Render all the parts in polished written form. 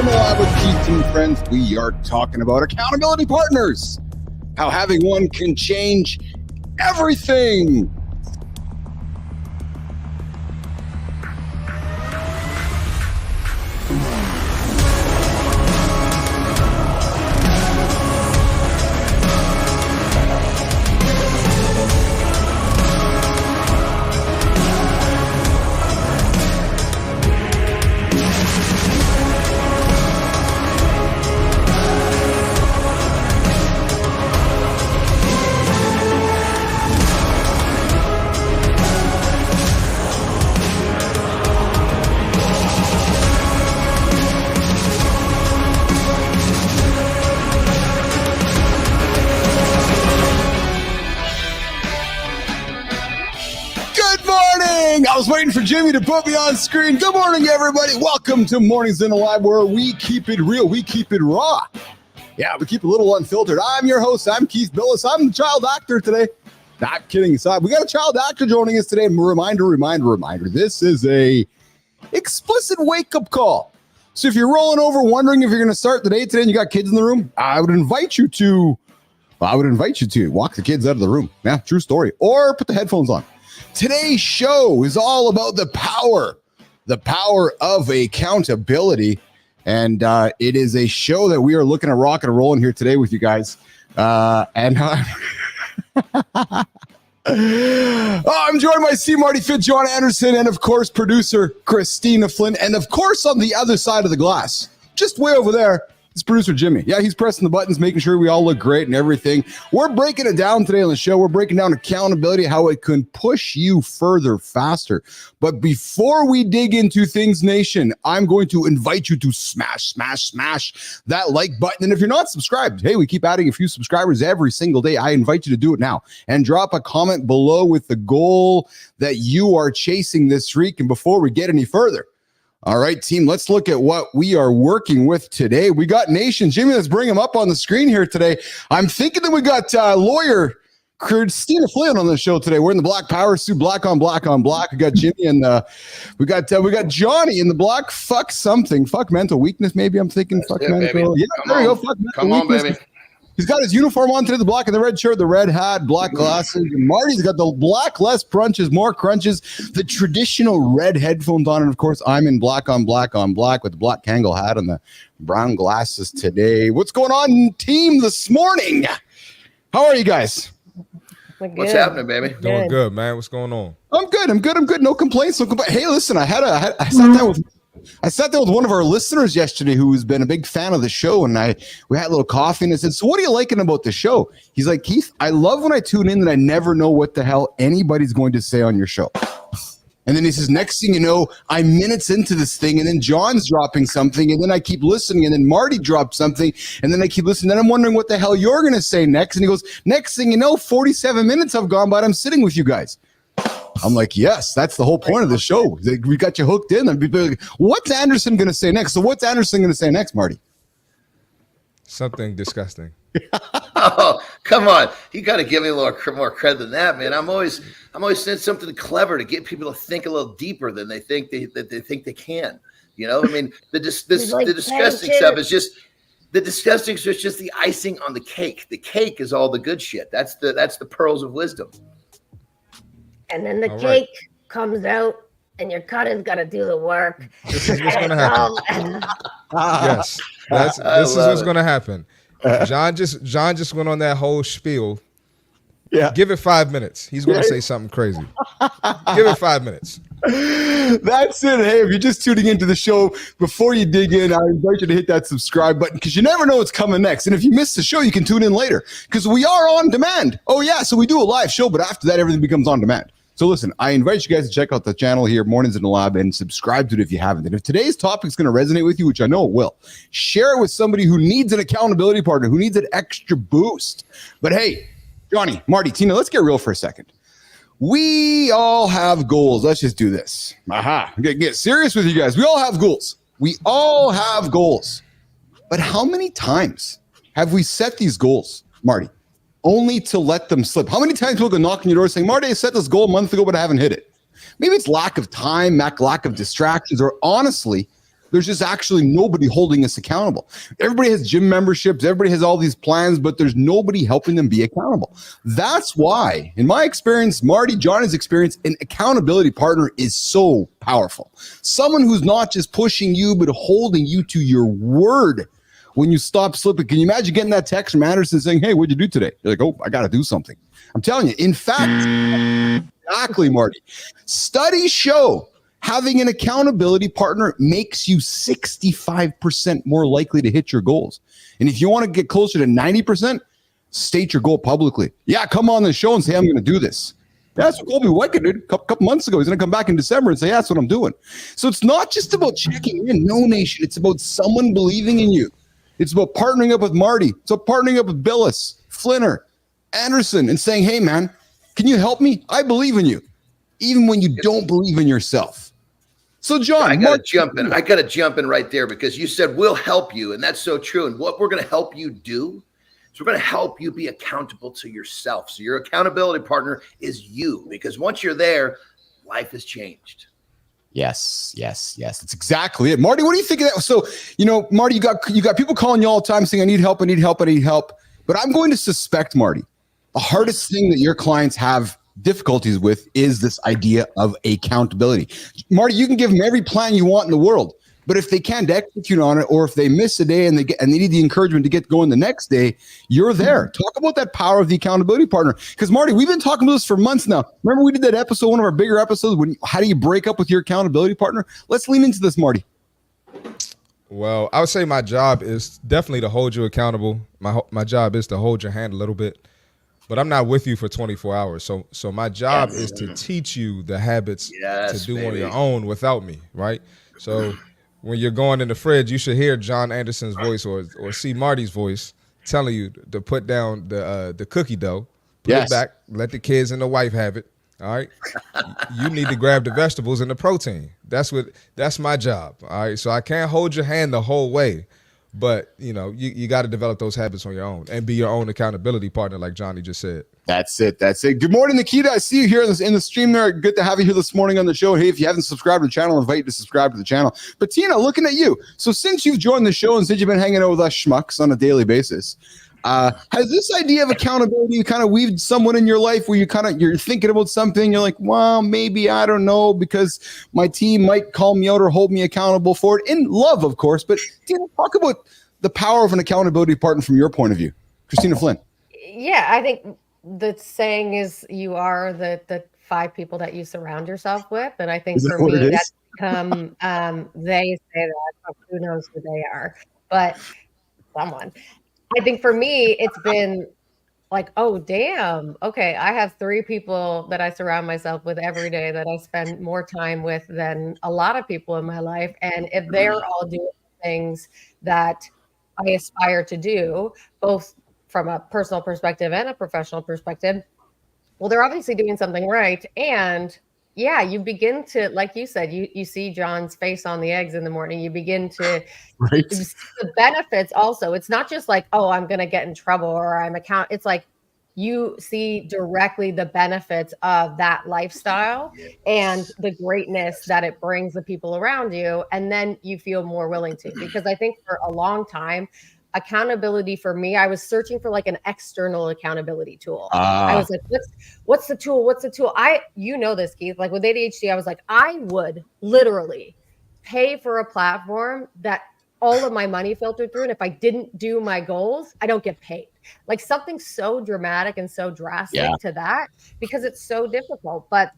the Lab with Keith and friends. We are talking about accountability partners. How having one can change everything. I was waiting for Jimmy to put me on screen. Good morning, everybody. Welcome to Mornings in the Lab, where we keep it real, we keep it raw. Yeah, we keep it a little unfiltered. I'm your host. I'm Keith Bilous. I'm the child actor today. Not kidding aside. We got a child actor joining us today. Reminder. This is a explicit wake-up call. So if you're rolling over wondering if you're going to start the day today and you got kids in the room, I would invite you to walk the kids out of the room. Yeah, true story. Or put the headphones on. Today's show is all about the power of accountability. And it is a show that we are looking at rocking and rolling here today with you guys. I'm joined by CMartyFit, Jon Andersen, and of course, producer Kristina Flynn. And of course, on the other side of the glass, just way over there, it's producer Jimmy. Yeah, he's pressing the buttons, making sure we all look great and everything. We're breaking it down today on the show. We're breaking down accountability, how it can push you further, faster. But before we dig into things, nation, I'm going to invite you to smash that like button. And if you're not subscribed, hey, we keep adding a few subscribers every single day. I invite you to do it now and drop a comment below with the goal that you are chasing this week. And before we get any further, all right, team, let's look at what we are working with today. We got Nation. Jimmy, let's bring him up on the screen here today. I'm thinking that we got lawyer Kristina Flynn on the show today. We're in the black power suit, black on black on black. We got Jimmy and we got Johnny in the black. Fuck mental weakness. Maybe I'm thinking That's fuck it, mental. Baby. Yeah, Come there on. you go. Fuck Come mental on, weakness. baby. He's got his uniform on today, the black and the red shirt, the red hat, black glasses. And Marty's got the black, less crunches, more crunches, the traditional red headphones on. And of course, I'm in black on black on black with the black Kangol hat and the brown glasses today. What's going on, team, this morning? How are you guys? What's happening, baby? Doing good, man. What's going on? I'm good. No complaints. Hey, listen, I sat down with one of our listeners yesterday who's been a big fan of the show, and we had a little coffee, and I said, so what are you liking about the show? He's like, Keith, I love when I tune in that I never know what the hell anybody's going to say on your show. And then he says, next thing you know, I'm minutes into this thing, and then John's dropping something, and then I keep listening, and then Marty dropped something, and then I keep listening. Then I'm wondering what the hell you're going to say next. And he goes, next thing you know, 47 minutes have gone by, and I'm sitting with you guys. I'm like, yes, that's the whole point of the show. We got you hooked in. And people are like, what's Andersen going to say next? So what's Andersen going to say next, Marty? Something disgusting. Oh, come on. You got to give me a little more credit than that, man. I'm always saying something clever to get people to think a little deeper than they think they can. You know, I mean, the disgusting stuff is just the disgusting is just the icing on the cake. The cake is all the good shit. That's the pearls of wisdom. And then the cake comes out, and your cutter's got to do the work. This is what's going to happen. Yes, this is what's going to happen. John just went on that whole spiel. Yeah, give it 5 minutes. He's going to say something crazy. Give it 5 minutes. That's it. Hey, if you're just tuning into the show, before you dig in, I invite you to hit that subscribe button because you never know what's coming next. And if you miss the show, you can tune in later because we are on demand. Oh, yeah. So we do a live show, but after that, everything becomes on demand. So listen, I invite you guys to check out the channel here, Mornings in the Lab, and subscribe to it if you haven't. And if today's topic is going to resonate with you, which I know it will, share it with somebody who needs an accountability partner, who needs an extra boost. But hey, Johnny, Marty, Tina, let's get real for a second. We all have goals. Let's just do this. Aha. Get serious with you guys. We all have goals. But how many times have we set these goals, Marty, only to let them slip? How many times people go knock on your door saying, Marty, I set this goal a month ago, but I haven't hit it? Maybe it's lack of time, lack of distractions, or honestly, There's just actually nobody holding us accountable. Everybody has gym memberships, everybody has all these plans, but there's nobody helping them be accountable. That's why, in my experience, Marty, Johnny's experience, an accountability partner is so powerful. Someone who's not just pushing you, but holding you to your word when you stop slipping. Can you imagine getting that text from Anderson saying, hey, what'd you do today? You're like, oh, I got to do something. I'm telling you, in fact, exactly, Marty. Studies show having an accountability partner makes you 65% more likely to hit your goals. And if you want to get closer to 90%, state your goal publicly. Yeah, come on the show and say, I'm going to do this. That's what Colby White did a couple months ago. He's going to come back in December and say, yeah, that's what I'm doing. So it's not just about checking in, no nation. It's about someone believing in you. It's about partnering up with Marty. It's about partnering up with Bilous, Flinner, Anderson, and saying, hey, man, can you help me? I believe in you, even when you don't believe in yourself. So, John, I got to jump in. I got to jump in right there because you said we'll help you, and that's so true. And what we're going to help you do is we're going to help you be accountable to yourself. So your accountability partner is you, because once you're there, life has changed. Yes. That's exactly it. Marty, what do you think of that? So, Marty, you got people calling you all the time saying, I need help. But I'm going to suspect, Marty, the hardest thing that your clients have difficulties with is this idea of accountability. Marty, you can give them every plan you want in the world, but if they can't execute on it, or if they miss a day and they need the encouragement to get going the next day, you're there. Talk about that power of the accountability partner. Because Marty, we've been talking about this for months now. Remember we did that episode, one of our bigger episodes, how do you break up with your accountability partner? Let's lean into this, Marty. Well, I would say my job is definitely to hold you accountable. My job is to hold your hand a little bit. But I'm not with you for 24 hours. So my job is to teach you the habits to do on your own without me, right? So when you're going in the fridge, you should hear Jon Andersen's voice or see Marty's voice telling you to put down the cookie dough, put it back, let the kids and the wife have it, all right? You need to grab the vegetables and the protein. That's my job, all right? So I can't hold your hand the whole way. But, you got to develop those habits on your own and be your own accountability partner, like Johnny just said. That's it. Good morning, Nikita. I see you here in the stream there. Good to have you here this morning on the show. Hey, if you haven't subscribed to the channel, I invite you to subscribe to the channel. But Tina, looking at you. So since you've joined the show and since you've been hanging out with us schmucks on a daily basis, has this idea of accountability kind of weaved someone in your life where you're thinking about something, you're like, well, maybe, I don't know, because my team might call me out or hold me accountable for it, in love, of course. But Tina, talk about the power of an accountability partner from your point of view. Kristina Flynn. Yeah, I think the saying is you are the 5 people that you surround yourself with. And I think for me, that's become, they say that, but who knows who they are, but someone. I think for me, it's been like, oh, damn. Okay. I have 3 people that I surround myself with every day that I spend more time with than a lot of people in my life. And if they're all doing things that I aspire to do, both from a personal perspective and a professional perspective, well, they're obviously doing something right. And yeah, you begin to, like you said, you see John's face on the eggs in the morning. You begin to see the benefits also. It's not just like, oh, I'm going to get in trouble or it's like you see directly the benefits of that lifestyle and the greatness that it brings the people around you. And then you feel more willing to, because I think for a long time, accountability for me, I was searching for like an external accountability tool. I was like, what's the tool? What's the tool? You know this, Keith, like with ADHD, I was like, I would literally pay for a platform that all of my money filtered through. And if I didn't do my goals, I don't get paid. Like something so dramatic and so drastic to that, because it's so difficult. But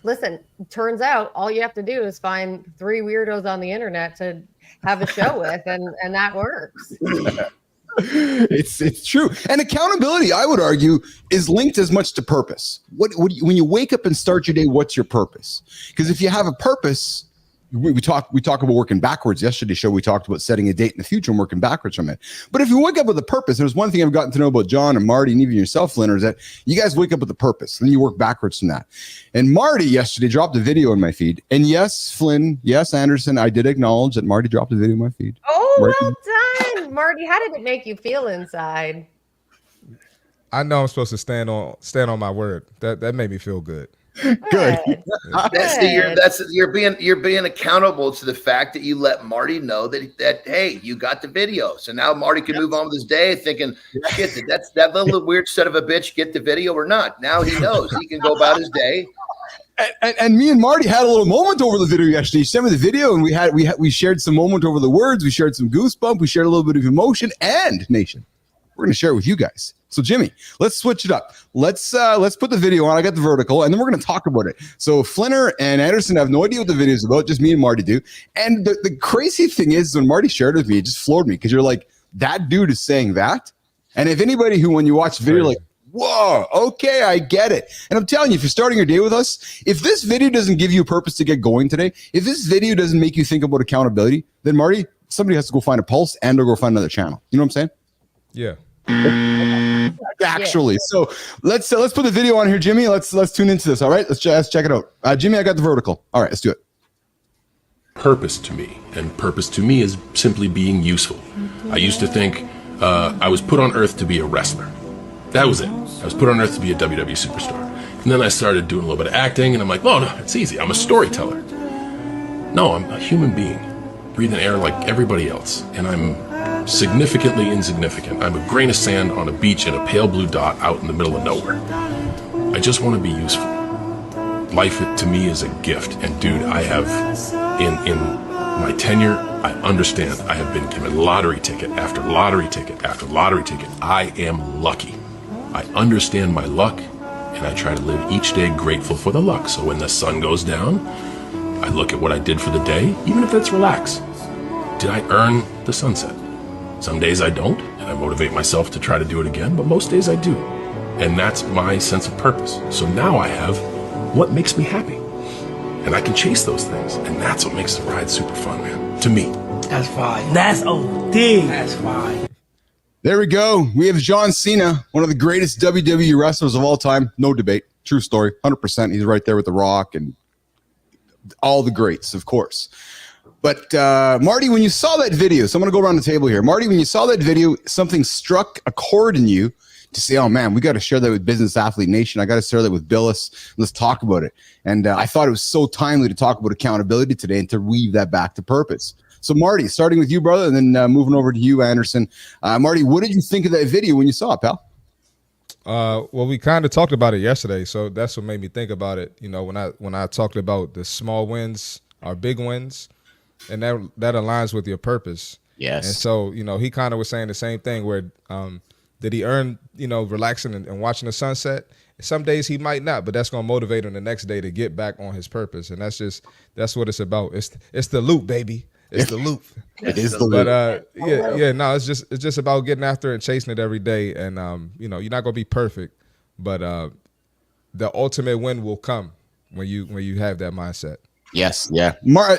listen, turns out all you have to do is find 3 weirdos on the internet to have a show with, and that works. It's true. And accountability, I would argue, is linked as much to purpose. When you wake up and start your day, what's your purpose? Because if you have a purpose, we talk about working backwards. Yesterday's show, we talked about setting a date in the future and working backwards from it. But if you wake up with a purpose, there's one thing I've gotten to know about John and Marty and even yourself, Flynn, is that you guys wake up with a purpose and then you work backwards from that. And Marty yesterday dropped a video in my feed. And yes, Flynn, yes, Anderson, I did acknowledge that Marty dropped a video in my feed. Oh, well done, Marty. How did it make you feel inside? I know I'm supposed to stand on my word. That made me feel good. Good. You're being accountable to the fact that you let Marty know that hey, you got the video. So now Marty can move on with his day thinking, shit, did that little weird son of a bitch get the video or not? Now he knows he can go about his day. And me and Marty had a little moment over the video yesterday. He sent me the video, and we shared some moment over the words. We shared some goosebumps. We shared a little bit of emotion. And Nation, we're going to share it with you guys. So Jimmy, let's switch it up. Let's put the video on. I got the vertical, and then we're going to talk about it. So Flinner and Anderson have no idea what the video is about. Just me and Marty do. And the crazy thing is, when Marty shared it with me, it just floored me because you're like, that dude is saying that. And if anybody who, when you watch the video, like, whoa, okay, I get it. And I'm telling you, if you're starting your day with us, if this video doesn't give you a purpose to get going today, if this video doesn't make you think about accountability, then Marty, somebody has to go find a pulse and or go find another channel. You know what I'm saying? Yeah. Actually, so let's put the video on here, Jimmy. Let's tune into this. All right, let's check it out. Jimmy, I got the vertical. All right, let's do it. Purpose to me, and purpose to me is simply being useful. I used to think I was put on earth to be a wrestler. That was it. I was put on earth to be a WWE superstar. And then I started doing a little bit of acting, and I'm like, oh, no, it's easy. I'm a storyteller. No, I'm a human being, breathing air like everybody else, and I'm significantly insignificant. I'm a grain of sand on a beach in a pale blue dot out in the middle of nowhere. I just want to be useful. Life, to me, is a gift. And, dude, I have, in my tenure, I understand. I have been given lottery ticket after lottery ticket after lottery ticket. I am lucky. I understand my luck, and I try to live each day grateful for the luck. So when the sun goes down, I look at what I did for the day, even if it's relax. Did I earn the sunset? Some days I don't, and I motivate myself to try to do it again, but most days I do. And that's my sense of purpose. So now I have what makes me happy. And I can chase those things. And that's what makes the ride super fun, man. To me. That's fine. That's OD. That's fine. There we go. We have John Cena, one of the greatest WWE wrestlers of all time. No debate. True story. 100%. He's right there with The Rock and all the greats, of course. But Marty, when you saw that video, so I'm going to go around the table here. Marty, when you saw that video, something struck a chord in you to say, oh, man, we got to share that with Business Athlete Nation. I got to share that with Bilous. Let's talk about it. And I thought it was so timely to talk about accountability today and to weave that back to purpose. So, Marty, starting with you, brother, and then moving over to you, Anderson. Marty, what did you think of that video when you saw it, pal? Well, we kind of talked about it yesterday, so that's what made me think about it. You know, when I talked about the small wins are big wins, and that aligns with your purpose. Yes. And so, you know, he kind of was saying the same thing where did he earn, you know, relaxing and watching the sunset? Some days he might not, but that's going to motivate him the next day to get back on his purpose. And that's what it's about. It's the loop, baby. It's the loop. It is the loop. But no, it's just about getting after it and chasing it every day. And you know, you're not gonna be perfect, but the ultimate win will come when you have that mindset. Yes, yeah.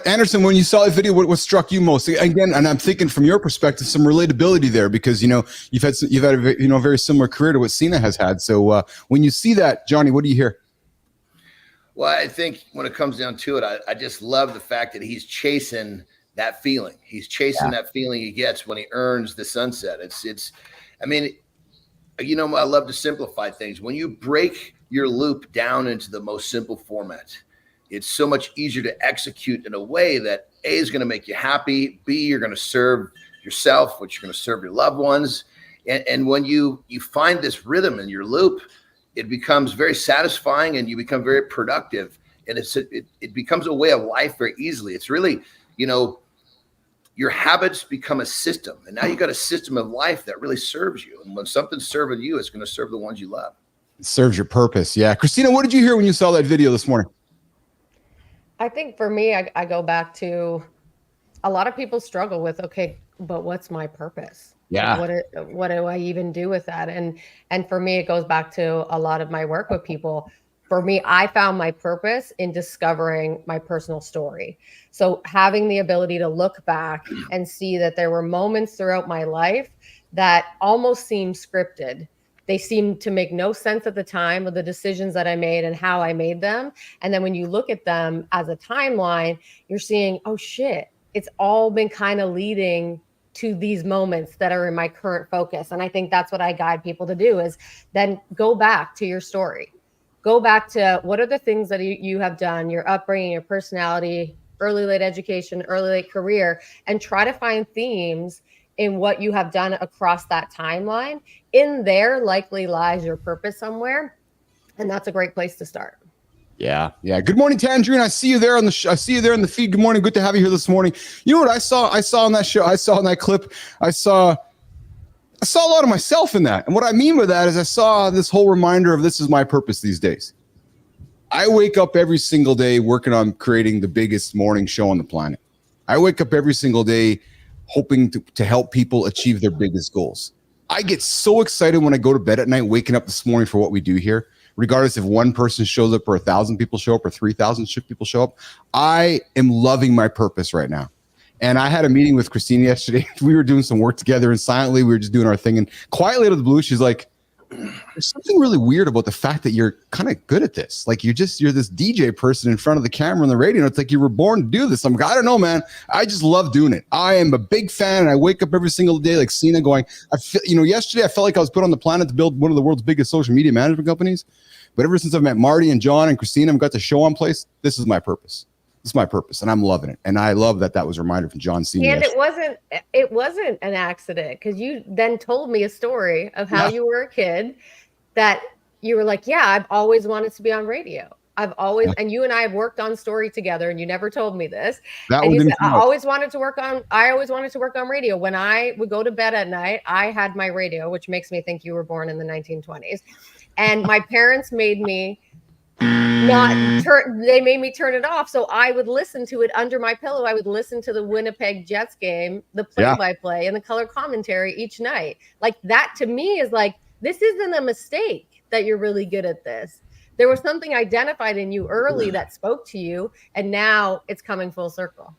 Anderson, when you saw the video, what struck you most? Again, and I'm thinking from your perspective, some relatability there because you know you've had a very similar career to what Cena has had. So when you see that, Johnny, what do you hear? Well, I think when it comes down to it, I just love the fact that he's chasing that feeling. He's chasing that feeling he gets when he earns the sunset. I mean, you know, I love to simplify things. When you break your loop down into the most simple format, it's so much easier to execute in a way that A, is going to make you happy. B, you're going to serve yourself, which you're going to serve your loved ones. And when you find this rhythm in your loop, it becomes very satisfying and you become very productive. And it becomes a way of life very easily. It's really, you know, your habits become a system. And now you got a system of life that really serves you. And when something's serving you, it's going to serve the ones you love. It serves your purpose. Yeah. Kristina, what did you hear when you saw that video this morning? I think for me, I go back to a lot of people struggle with, okay, but what's my purpose? Yeah. What do I even do with that? And for me, it goes back to a lot of my work with people. For me, I found my purpose in discovering my personal story. So having the ability to look back and see that there were moments throughout my life that almost seemed scripted. They seemed to make no sense at the time of the decisions that I made and how I made them. And then when you look at them as a timeline, you're seeing, oh shit, it's all been kind of leading to these moments that are in my current focus. And I think that's what I guide people to do is then go back to your story. go back to what are the things that you have done, your upbringing, your personality, early, late education, early, late career, and try to find themes in what you have done across that timeline. In there likely lies your purpose somewhere. And that's a great place to start. Yeah. Good morning, Tangerine. I see you there on I see you there in the feed. Good morning. Good to have you here this morning. You know what I saw on that show? I saw in that clip. I saw a lot of myself in that. And what I mean by that is I saw this whole reminder of this is my purpose these days. I wake up every single day working on creating the biggest morning show on the planet. I wake up every single day hoping to help people achieve their biggest goals. I get so excited when I go to bed at night, waking up this morning for what we do here, regardless if one person shows up or 1,000 people show up or 3,000 people show up. I am loving my purpose right now. And I had a meeting with Kristina yesterday. We were doing some work together, and silently we were just doing our thing. And quietly out of the blue, she's like, there's something really weird about the fact that you're kind of good at this. Like you're this DJ person in front of the camera and the radio. It's like you were born to do this. I'm like, I don't know, man. I just love doing it. I am a big fan, and I wake up every single day like Cena going, yesterday I felt like I was put on the planet to build one of the world's biggest social media management companies. But ever since I've met Marty and Jon and Kristina and got the show on place, this is my purpose. This is my purpose, and I'm loving it. And I love that was a reminder from Jon Cena. And it wasn't an accident, because you then told me a story of how you were a kid that you were like, yeah, I've always wanted to be on radio. And you and I have worked on story together, and you never told me this. And you said, I always wanted to work on radio. When I would go to bed at night, I had my radio, which makes me think you were born in the 1920s. And my parents made me they made me turn it off. So I would listen to it under my pillow. I would listen to the Winnipeg Jets game, the play-by-play and the color commentary each night. Like that to me is like, this isn't a mistake that you're really good at this. There was something identified in you early that spoke to you, and now it's coming full circle.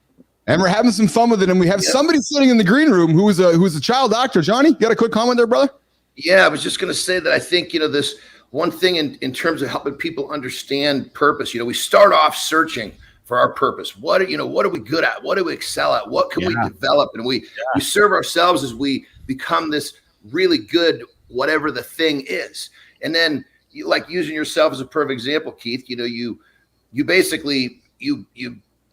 And we're having some fun with it. And we have somebody sitting in the green room who is a child actor. Johnny, you got a quick comment there, brother? Yeah, I was just going to say that I think, this one thing in terms of helping people understand purpose, we start off searching for our purpose. What are we good at? What do we excel at? What can we develop? And we serve ourselves as we become this really good, whatever the thing is. And then like using yourself as a perfect example, Keith, you basically, you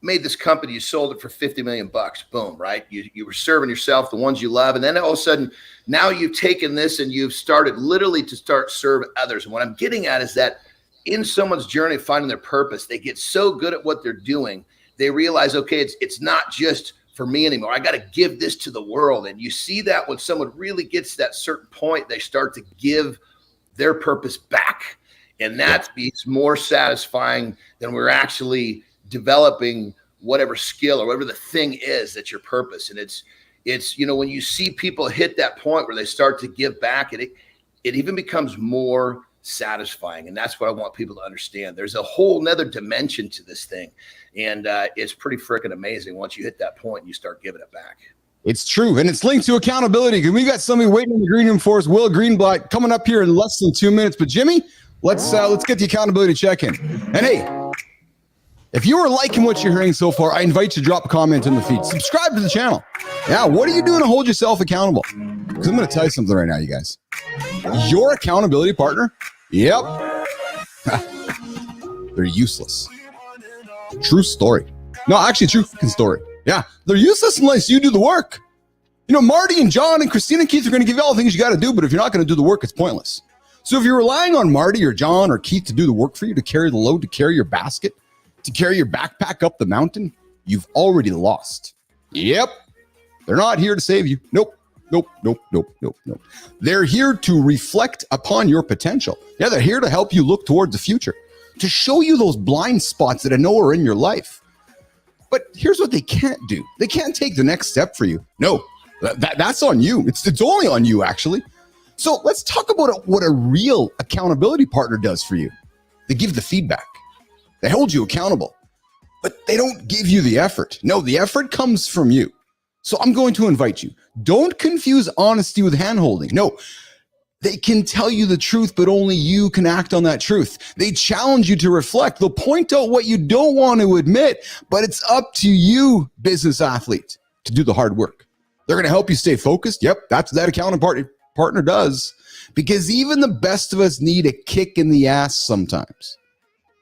made this company, you sold it for $50 million, boom, right? You were serving yourself, the ones you love. And then all of a sudden, now you've taken this and you've started literally to start serve others. And what I'm getting at is that in someone's journey of finding their purpose, they get so good at what they're doing, they realize, okay, it's not just for me anymore. I got to give this to the world. And you see that when someone really gets to that certain point, they start to give their purpose back. And that is more satisfying than we're actually developing whatever skill or whatever the thing is that's your purpose. And it's when you see people hit that point where they start to give back, it even becomes more satisfying. And that's what I want people to understand. There's a whole nother dimension to this thing. And it's pretty freaking amazing once you hit that point and you start giving it back. It's true. And it's linked to accountability. And we got somebody waiting in the green room for us, Will Greenblatt, coming up here in less than 2 minutes. But Jimmy, let's get the accountability check-in. And hey, if you are liking what you're hearing so far, I invite you to drop a comment in the feed. Subscribe to the channel. Yeah, what are you doing to hold yourself accountable? Because I'm going to tell you something right now, you guys. Your accountability partner, yep, they're useless. True story. No, actually, true fucking story. Yeah, they're useless unless you do the work. Marty and Jon and Kristina and Keith are going to give you all the things you got to do, but if you're not going to do the work, it's pointless. So if you're relying on Marty or Jon or Keith to do the work for you, to carry the load, to carry your basket, to carry your backpack up the mountain, you've already lost. Yep. They're not here to save you. Nope. They're here to reflect upon your potential. Yeah, they're here to help you look towards the future, to show you those blind spots that I know are in your life. But here's what they can't do. They can't take the next step for you. No, that's on you. It's only on you, actually. So let's talk about what a real accountability partner does for you. They give the feedback. They hold you accountable, but they don't give you the effort. No, the effort comes from you. So I'm going to invite you. Don't confuse honesty with handholding. No, they can tell you the truth, but only you can act on that truth. They challenge you to reflect. They'll point out what you don't want to admit, but it's up to you, business athlete, to do the hard work. They're going to help you stay focused. Yep, that's what that accountability partner does. because even the best of us need a kick in the ass sometimes.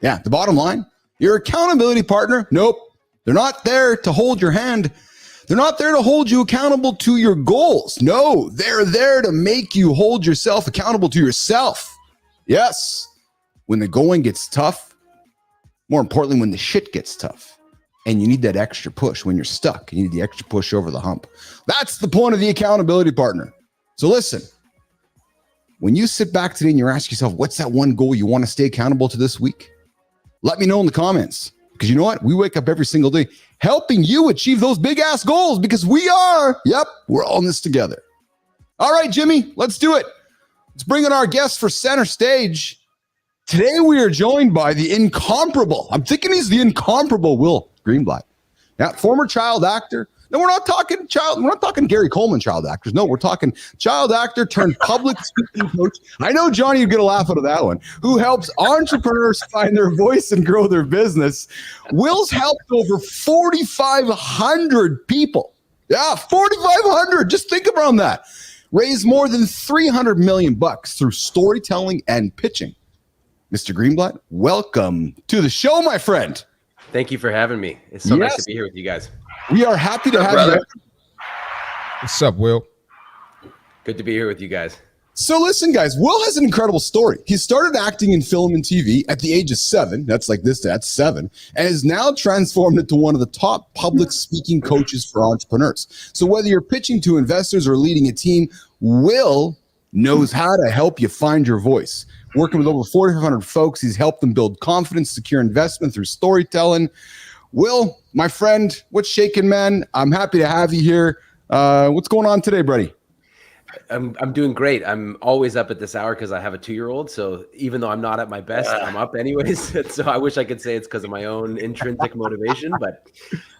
Yeah, the bottom line, your accountability partner, nope, they're not there to hold your hand. They're not there to hold you accountable to your goals. No, they're there to make you hold yourself accountable to yourself. Yes, when the going gets tough, more importantly, when the shit gets tough, and you need that extra push when you're stuck, you need the extra push over the hump. That's the point of the accountability partner. So listen, when you sit back today and you ask yourself, what's that one goal you want to stay accountable to this week? Let me know in the comments, because you know what? We wake up every single day helping you achieve those big ass goals, because we're all in this together. All right, Jimmy, let's do it. Let's bring in our guest for center stage. Today we are joined by the incomparable, I'm thinking he's the incomparable Will Greenblatt. Yeah, former child actor. No, we're not talking Gary Coleman child actors. No, we're talking child actor turned public speaking coach. I know Johnny, you'd get a laugh out of that one. Who helps entrepreneurs find their voice and grow their business. Will's helped over 4,500 people. Yeah, 4,500. Just think around that. Raised more than $300 million through storytelling and pitching. Mr. Greenblatt, welcome to the show, my friend. Thank you for having me. It's so nice to be here with you guys. We are happy to have you. What's up, Will? Good to be here with you guys. So listen, guys, Will has an incredible story. He started acting in film and TV at the age of 7. That's 7. And is now transformed into one of the top public speaking coaches for entrepreneurs. So whether you're pitching to investors or leading a team, Will knows how to help you find your voice. Working with over 4,500 folks, he's helped them build confidence, secure investment through storytelling. Will, my friend, what's shaking, man? I'm happy to have you here. What's going on today, buddy? I'm doing great. I'm always up at this hour because I have a 2-year-old. So even though I'm not at my best, I'm up anyways. So I wish I could say it's because of my own intrinsic motivation, but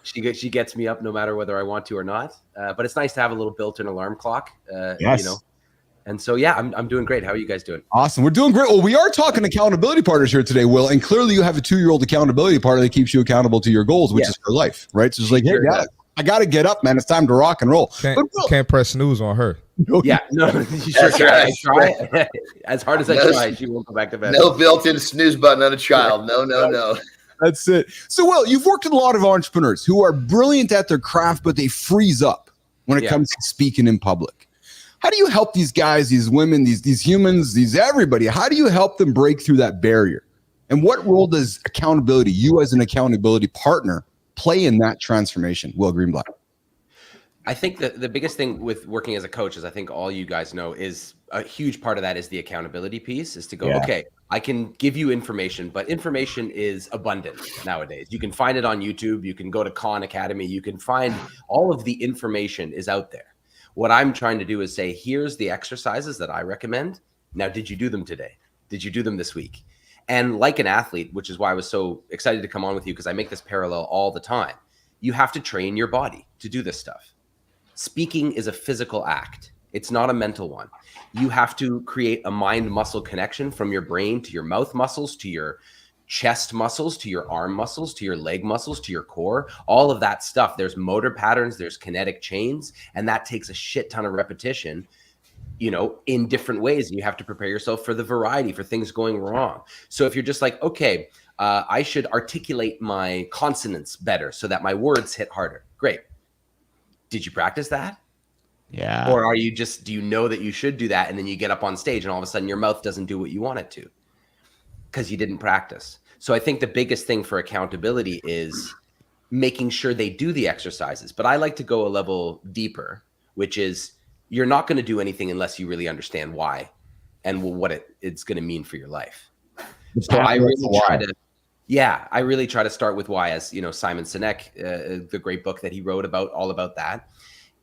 she gets me up no matter whether I want to or not. But it's nice to have a little built-in alarm clock. Yes. You know. And so, yeah, I'm doing great. How are you guys doing? Awesome. We're doing great. Well, we are talking accountability partners here today, Will. And clearly you have a 2-year-old accountability partner that keeps you accountable to your goals, which is her life, right? So it's like, hey, yeah, I got to get up, man. It's time to rock and roll. Can't press snooze on her. Yeah, no, you sure can. Right. I try. As hard as I try, she won't go back to bed. No built-in snooze button on a child. No. That's it. So, Will, you've worked with a lot of entrepreneurs who are brilliant at their craft, but they freeze up when it comes to speaking in public. How do you help these guys, these women, these humans, everybody? How do you help them break through that barrier? And what role does accountability, you as an accountability partner, play in that transformation? Will Greenblatt. I think that the biggest thing with working as a coach, as I think all you guys know, is a huge part of that is the accountability piece, is to go, okay, I can give you information, but information is abundant nowadays. You can find it on YouTube. You can go to Khan Academy. You can find all of the information is out there. What I'm trying to do is say, here's the exercises that I recommend. Now, did you do them today? Did you do them this week? And like an athlete, which is why I was so excited to come on with you, because I make this parallel all the time. You have to train your body to do this stuff. Speaking is a physical act. It's not a mental one. You have to create a mind-muscle connection from your brain to your mouth muscles, to your chest muscles, to your arm muscles, to your leg muscles, to your core, all of that stuff. There's motor patterns, there's kinetic chains, and that takes a shit ton of repetition, you know, in different ways. And you have to prepare yourself for the variety, for things going wrong. So if you're just like, okay, I should articulate my consonants better so that my words hit harder. Great. Did you practice that? Yeah. Or are you just, do you know that you should do that? And then you get up on stage and all of a sudden your mouth doesn't do what you want it to because you didn't practice. So I think the biggest thing for accountability is making sure they do the exercises. But I like to go a level deeper, which is you're not going to do anything unless you really understand why and what it's going to mean for your life. So I really try to start with why, as you know, Simon Sinek, the great book that he wrote about all about that.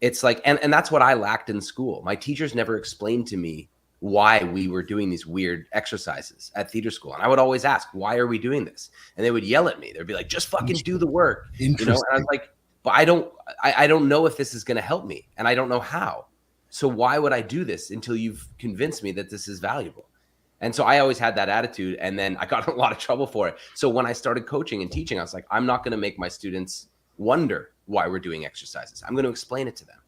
It's like, and that's what I lacked in school. My teachers never explained to me why we were doing these weird exercises at theater school. And I would always ask, why are we doing this? And they would yell at me. They'd be like, just fucking do the work. You know? And I was like, but I don't know if this is going to help me. And I don't know how. So why would I do this until you've convinced me that this is valuable? And so I always had that attitude. And then I got in a lot of trouble for it. So when I started coaching and teaching, I was like, I'm not going to make my students wonder why we're doing exercises. I'm going to explain it to them.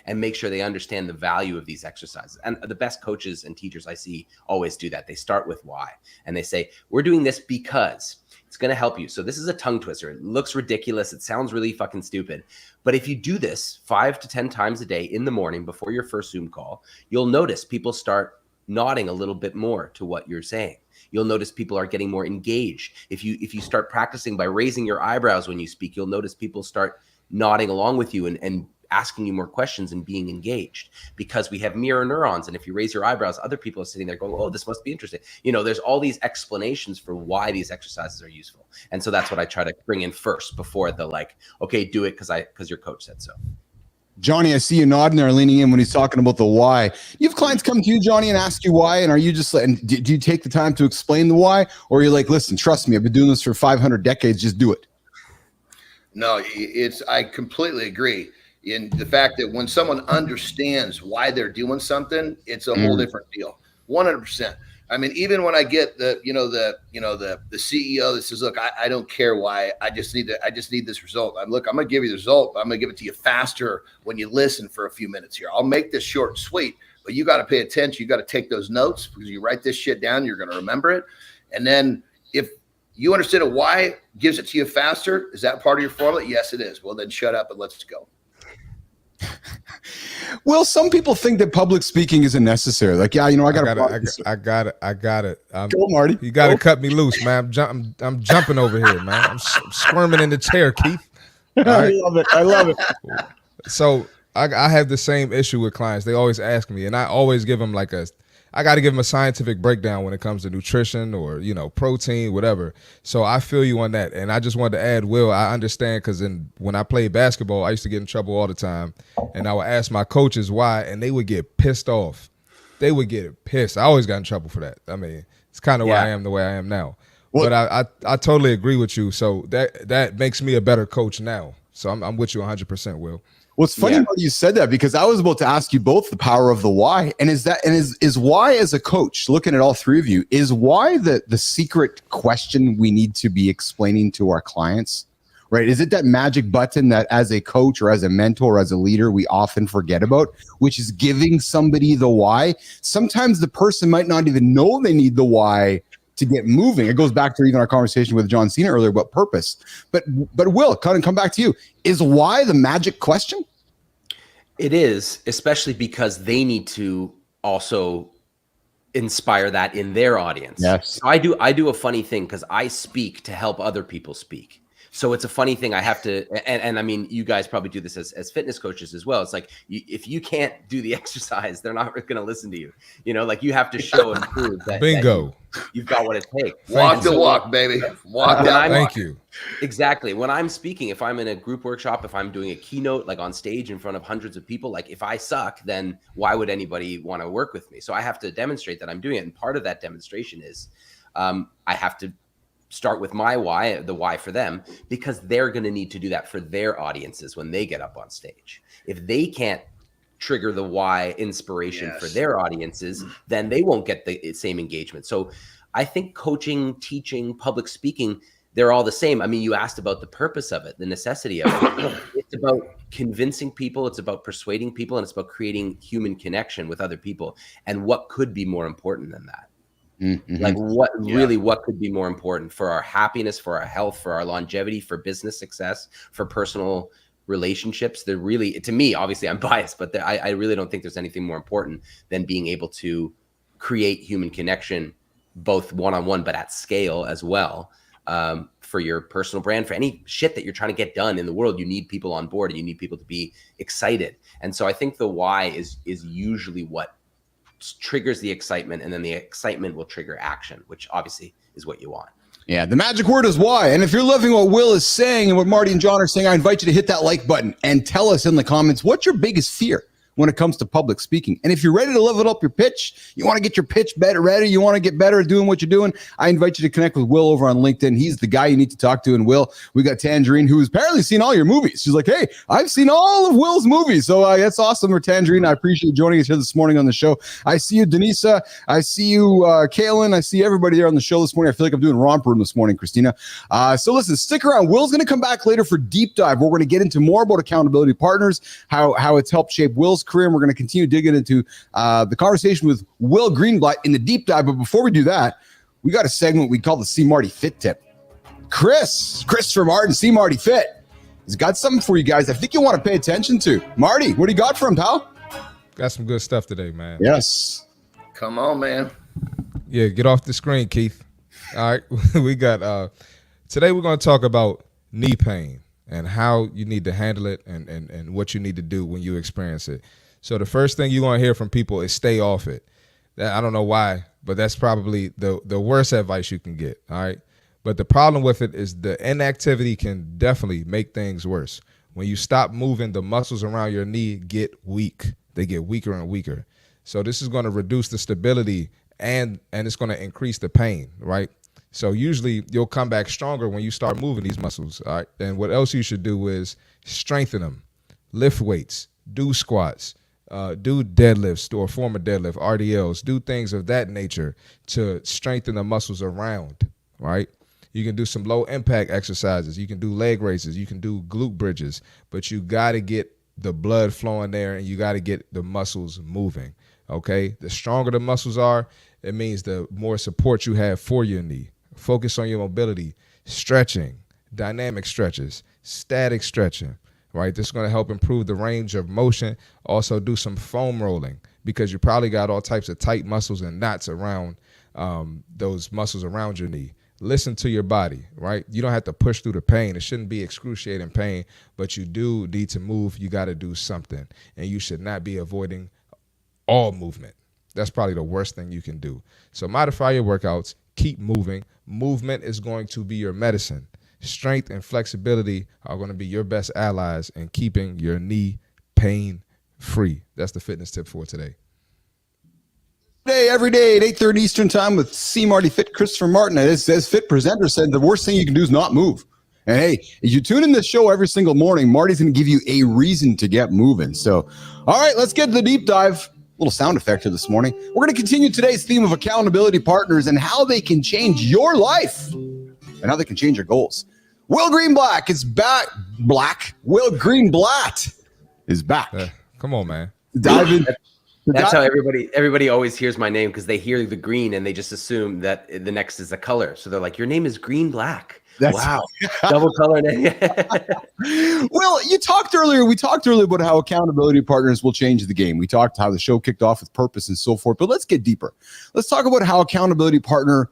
and make sure they understand the value of these exercises. And the best coaches and teachers I see always do that. They start with why, and they say, we're doing this because it's going to help you. So this is a tongue twister. It looks ridiculous. It sounds really fucking stupid. But if you do this 5 to 10 times a day in the morning before your first Zoom call, you'll notice people start nodding a little bit more to what you're saying. You'll notice people are getting more engaged. If you start practicing by raising your eyebrows when you speak, you'll notice people start nodding along with you and asking you more questions and being engaged, because we have mirror neurons. And if you raise your eyebrows, other people are sitting there going, oh, this must be interesting. There's all these explanations for why these exercises are useful. And so that's what I try to bring in first before the okay, do it because your coach said so. Johnny, I see you nodding there, leaning in when he's talking about the why. You have clients come to you, Johnny, and ask you why, and are you just and do you take the time to explain the why, or are you like, listen, trust me, I've been doing this for 500 decades, just do it? No, I completely agree in the fact that when someone understands why they're doing something, it's a whole different deal. 100%. I mean, even when I get the CEO that says, look, I don't care why, I just need this result. I'm going to give you the result, but I'm going to give it to you faster when you listen for a few minutes here. I'll make this short and sweet, but you got to pay attention. You got to take those notes, because you write this shit down, you're going to remember it. And then if you understand a why gives it to you faster, is that part of your formula? Yes, it is. Well, then shut up and let's go. Well, some people think that public speaking isn't necessary. Like, yeah, I got it. Go, Marty. You got to cut me loose, man. I'm jumping over here, man. I'm squirming in the chair, Keith. Right? I love it. So I have the same issue with clients. They always ask me, and I always give them I got to give them a scientific breakdown when it comes to nutrition or, protein, whatever. So I feel you on that. And I just wanted to add, Will, I understand, because when I played basketball, I used to get in trouble all the time. And I would ask my coaches why, and they would get pissed off. They would get pissed. I always got in trouble for that. I mean, it's kind of why I am the way I am now. Well, but I totally agree with you. So that makes me a better coach now. So I'm with you 100%, Will. Well, it's funny how you said that, because I was about to ask you both the power of the why. And is why, as a coach, looking at all three of you, is why the secret question we need to be explaining to our clients, right? Is it that magic button that as a coach or as a mentor or as a leader, we often forget about, which is giving somebody the why? Sometimes the person might not even know they need the why to get moving. It goes back to even our conversation with John Cena earlier about purpose. But Will, come back to you. Is why the magic question? It is, especially because they need to also inspire that in their audience. Yes. So I do a funny thing, because I speak to help other people speak. So it's a funny thing. I have to, and I mean, you guys probably do this as fitness coaches as well. It's like, if you can't do the exercise, they're not going to listen to you. You have to show and prove that. Bingo. You've got what it takes. Walk the walk, baby. Walk that walk. Thank you. Exactly. When I'm speaking, if I'm in a group workshop, if I'm doing a keynote, like on stage in front of hundreds of people, like if I suck, then why would anybody want to work with me? So I have to demonstrate that I'm doing it. And part of that demonstration is I have to start with my why, the why for them, because they're going to need to do that for their audiences when they get up on stage. If they can't trigger the why inspiration for their audiences, then they won't get the same engagement. So I think coaching, teaching, public speaking, they're all the same. I mean, you asked about the purpose of it, the necessity of it. It's about convincing people. It's about persuading people. And it's about creating human connection with other people. And what could be more important than that? Mm-hmm. Like what could be more important for our happiness, for our health, for our longevity, for business success, for personal relationships? They're really, to me, obviously I'm biased, but I really don't think there's anything more important than being able to create human connection, both one-on-one, but at scale as well. For your personal brand, for any shit that you're trying to get done in the world, you need people on board and you need people to be excited. And so I think the why is usually what triggers the excitement, and then the excitement will trigger action, which obviously is what you want. Yeah, the magic word is why. And if you're loving what Will is saying and what Marty and John are saying, I invite you to hit that like button and tell us in the comments, what's your biggest fear? when it comes to public speaking. And if you're ready to level up your pitch, you want to get your pitch better ready, you want to get better at doing what you're doing, I invite you to connect with Will over on LinkedIn. He's the guy you need to talk to. And Will, we got Tangerine, who's apparently seen all your movies. She's like, hey, I've seen all of Will's movies. So that's awesome. Or Tangerine, I appreciate you joining us here this morning on the show. I see you, Denisa. I see you, Kaylin. I see everybody there on the show this morning. I feel like I'm doing romper room this morning, Kristina. So listen, stick around. Will's going to come back later for deep dive. We're going to get into more about accountability partners, how it's helped shape Will's career. And we're going to continue digging into the conversation with Will Greenblatt in the deep dive. But before we do that, we got a segment we call the CMartyFit tip. Christopher Martin, CMartyFit, has got something for you guys I think you want to pay attention to. Marty, what do you got for him, pal? Got some good stuff today, man. Yes. Come on, man. Yeah, get off the screen, Keith. All right, we got today we're going to talk about knee pain and how you need to handle it and what you need to do when you experience it. So the first thing you're going to hear from people is stay off it. I don't know why, but that's probably the worst advice you can get, all right? But the problem with it is the inactivity can definitely make things worse. When you stop moving, the muscles around your knee get weak. They get weaker and weaker. So this is going to reduce the stability and it's going to increase the pain, right? So usually you'll come back stronger when you start moving these muscles, all right? And what else you should do is strengthen them, lift weights, do squats, do deadlifts or form a deadlift, RDLs, do things of that nature to strengthen the muscles around, right? You can do some low impact exercises. You can do leg raises. You can do glute bridges, but you got to get the blood flowing there and you got to get the muscles moving, okay? The stronger the muscles are, it means the more support you have for your knee. Focus on your mobility, stretching, dynamic stretches, static stretching, right? This is going to help improve the range of motion. Also do some foam rolling because you probably got all types of tight muscles and knots around those muscles around your knee. Listen to your body, right? You don't have to push through the pain. It shouldn't be excruciating pain, but you do need to move. You got to do something, and you should not be avoiding all movement. That's probably the worst thing you can do. So modify your workouts. Keep moving. Movement is going to be your medicine. Strength and flexibility are going to be your best allies in keeping your knee pain-free. That's the fitness tip for today. Every day at 8:30 Eastern time with CMartyFit, Christopher Martin. As Fit Presenter said, the worst thing you can do is not move. And hey, if you tune in this show every single morning, Marty's going to give you a reason to get moving. So, all right, let's get to the deep dive. Little sound effect here this morning. We're going to continue today's theme of accountability partners and how they can change your life and how they can change your goals. Will Greenblatt is back. Will Greenblatt is back. Come on, man. Dive in. That's how everybody always hears my name because they hear the green and they just assume that the next is a color. So they're like, your name is Greenblatt. Wow. Double color name. Well, we talked earlier about how accountability partners will change the game. We talked how the show kicked off with purpose and so forth, but let's get deeper. Let's talk about how accountability partner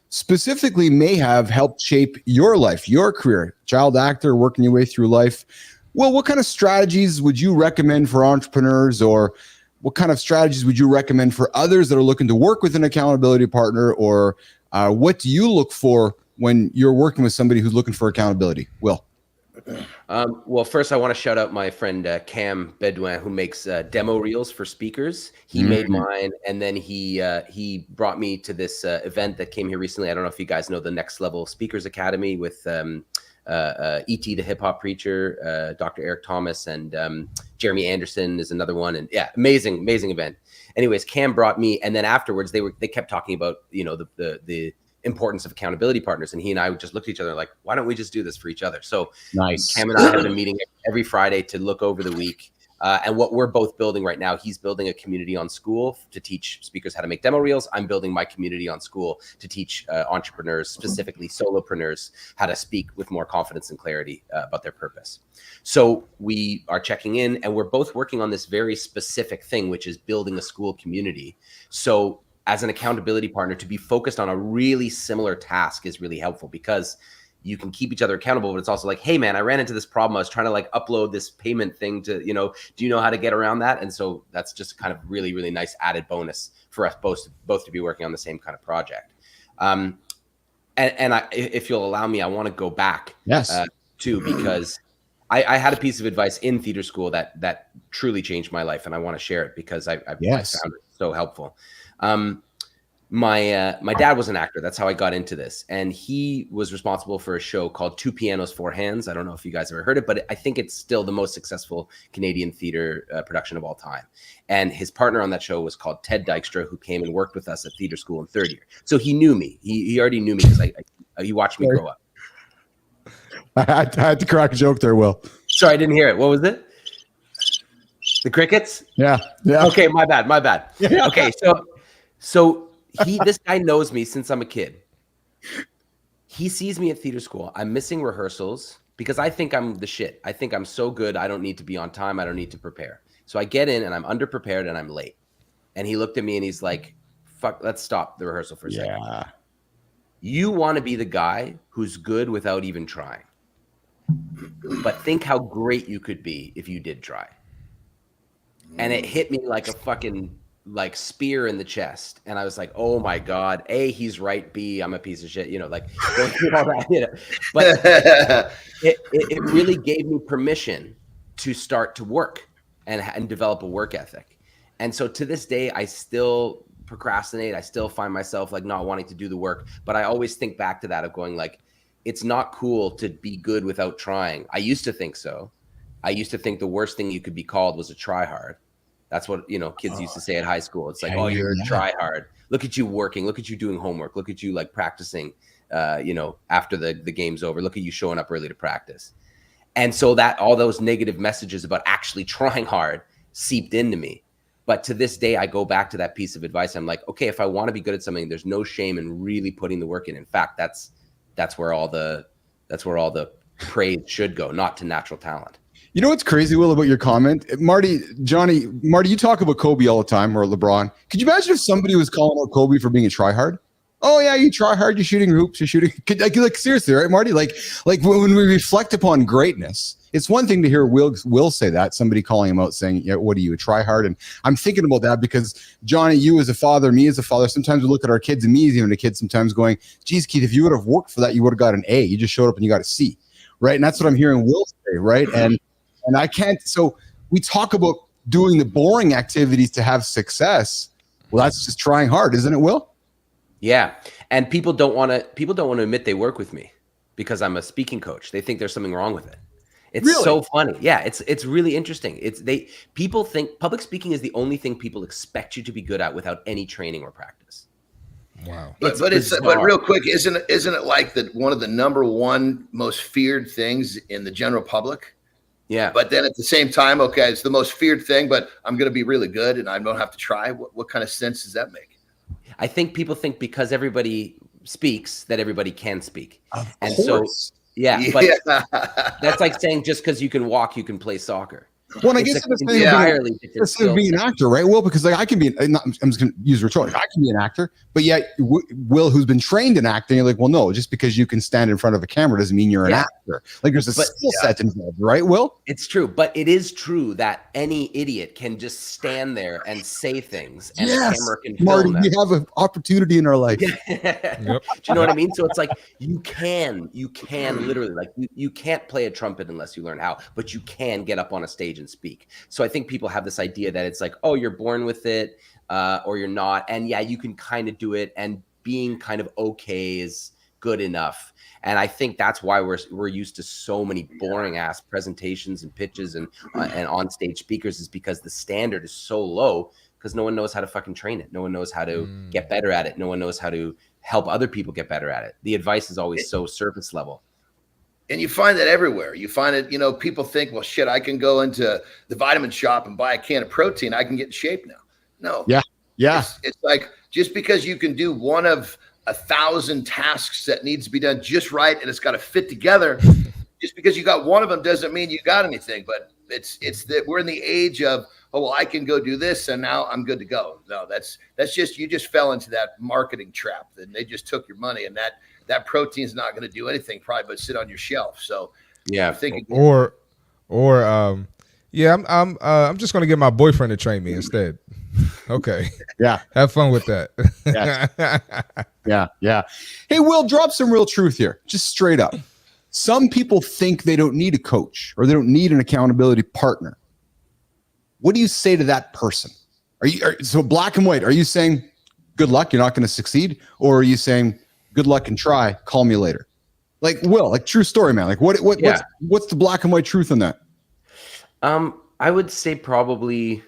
specifically may have helped shape your life, your career, child actor, working your way through life. Well, what kind of strategies would you recommend for entrepreneurs, or what kind of strategies would you recommend for others that are looking to work with an accountability partner, or what do you look for when you're working with somebody who's looking for accountability? Will? Well, first I want to shout out my friend Cam Bedouin, who makes demo reels for speakers. He made mine, and then he brought me to this event that came here recently. I don't know if you guys know the Next Level Speakers Academy with E.T. the hip hop preacher, Dr. Eric Thomas, and Jeremy Anderson is another one. And yeah, amazing event. Anyways, Cam brought me, and then afterwards they kept talking about, you know, the importance of accountability partners, and he and I just looked at each other like, why don't we just do this for each other? So nice. Cam and I have been meeting every Friday to look over the week. And what we're both building right now, he's building a community on School to teach speakers how to make demo reels. I'm building my community on School to teach entrepreneurs, specifically solopreneurs, how to speak with more confidence and clarity about their purpose. So we are checking in, and we're both working on this very specific thing, which is building a school community. So as an accountability partner, to be focused on a really similar task is really helpful, because you can keep each other accountable, but it's also like, hey man, I ran into this problem. I was trying to like upload this payment thing to, you know, do you know how to get around that? And so that's just kind of really, really nice added bonus for us both to be working on the same kind of project. And if you'll allow me, I want to go back too, because I had a piece of advice in theater school that truly changed my life, and I want to share it because I found it so helpful. My dad was an actor. That's how I got into this. And he was responsible for a show called Two Pianos, Four Hands. I don't know if you guys ever heard it, but I think it's still the most successful Canadian theater production of all time. And his partner on that show was called Ted Dykstra, who came and worked with us at theater school in third year. So he knew me. He already knew me because he watched me grow up. I had to crack a joke there, Will. Sorry, I didn't hear it. What was it? The crickets? Yeah. Okay, my bad. Yeah. Okay, so this guy knows me since I'm a kid. He sees me at theater school. I'm missing rehearsals because I think I'm the shit. I think I'm so good. I don't need to be on time. I don't need to prepare. So I get in and I'm underprepared and I'm late. And he looked at me and he's like, fuck, let's stop the rehearsal for a second. You want to be the guy who's good without even trying. But think how great you could be if you did try. And it hit me like a fucking spear in the chest. And I was like, oh my God, A, he's right. B, I'm a piece of shit, like going through all that, But it really gave me permission to start to work and develop a work ethic. And so to this day, I still procrastinate. I still find myself not wanting to do the work, but I always think back to that of going it's not cool to be good without trying. I used to think so. I used to think the worst thing you could be called was a try hard. That's what, kids used to say at high school. It's like, oh, you're a try hard. Look at you working. Look at you doing homework. Look at you practicing, after the game's over. Look at you showing up early to practice. And so that all those negative messages about actually trying hard seeped into me. But to this day, I go back to that piece of advice. I'm like, okay, if I want to be good at something, there's no shame in really putting the work in. In fact, that's where all the praise should go, not to natural talent. You know what's crazy, Will, about your comment? Marty, you talk about Kobe all the time, or LeBron. Could you imagine if somebody was calling out Kobe for being a tryhard? Oh yeah, you try hard, you're shooting hoops, you're shooting. Seriously, right, Marty? Like when we reflect upon greatness, it's one thing to hear Will say that, somebody calling him out saying, yeah, what are you, a try hard? And I'm thinking about that because Johnny, you as a father, me as a father, sometimes we look at our kids, and me as even a kid, sometimes going, geez, Keith, if you would have worked for that, you would have got an A. You just showed up and you got a C, right? And that's what I'm hearing Will say, right? And I can't. So we talk about doing the boring activities to have success. Well, that's just trying hard, isn't it, Will? Yeah, and people don't want to admit they work with me because I'm a speaking coach. They think there's something wrong with it. It's really? So funny. Yeah, it's really interesting. People think public speaking is the only thing people expect you to be good at without any training or practice. Wow. But real quick, isn't it like one of the number one most feared things in the general public? Yeah. But then at the same time, okay, it's the most feared thing, but I'm going to be really good and I don't have to try. What kind of sense does that make? I think people think because everybody speaks that everybody can speak. Of course. So, yeah, but that's like saying just because you can walk, you can play soccer. Well, I guess it's entirely being an actor, right? Well, because I can be, I'm just going to use rhetoric. I can be an actor, but yet Will, who's been trained in acting, you're like, well, no, just because you can stand in front of a camera doesn't mean you're an actor. There's a skill set involved, right, Will? It's true, but it is true that any idiot can just stand there and say things, and the camera can film them. We have an opportunity in our life. Do you know what I mean? So it's like you can literally you can't play a trumpet unless you learn how, but you can get up on a stage and speak. So I think people have this idea that it's like, oh, you're born with it, or you're not. And yeah, you can kind of do it, and being kind of okay is good enough. And I think that's why we're used to so many boring ass presentations and pitches and on stage speakers, is because the standard is so low because no one knows how to fucking train it. No one knows how to get better at it. No one knows how to help other people get better at it. The advice is always so surface level. And you find that everywhere. You find it, people think, well, shit, I can go into the vitamin shop and buy a can of protein. I can get in shape now. No. Yeah. Yeah. It's like, just because you can do one of 1,000 tasks that needs to be done just right, and it's got to fit together, just because you got one of them doesn't mean you got anything. But it's that we're in the age of, oh, well, I can go do this and now I'm good to go. No, that's just, you just fell into that marketing trap, and they just took your money, and that protein is not going to do anything probably but sit on your shelf. So yeah, I'm just going to get my boyfriend to train me instead. Okay. Yeah. Have fun with that. Yeah. Yeah. Hey, Will, drop some real truth here. Just straight up. Some people think they don't need a coach or they don't need an accountability partner. What do you say to that person? So black and white, are you saying good luck, you're not going to succeed? Or are you saying good luck and try, call me later? Like, Will, like true story, man. Like what's the black and white truth on that? I would say probably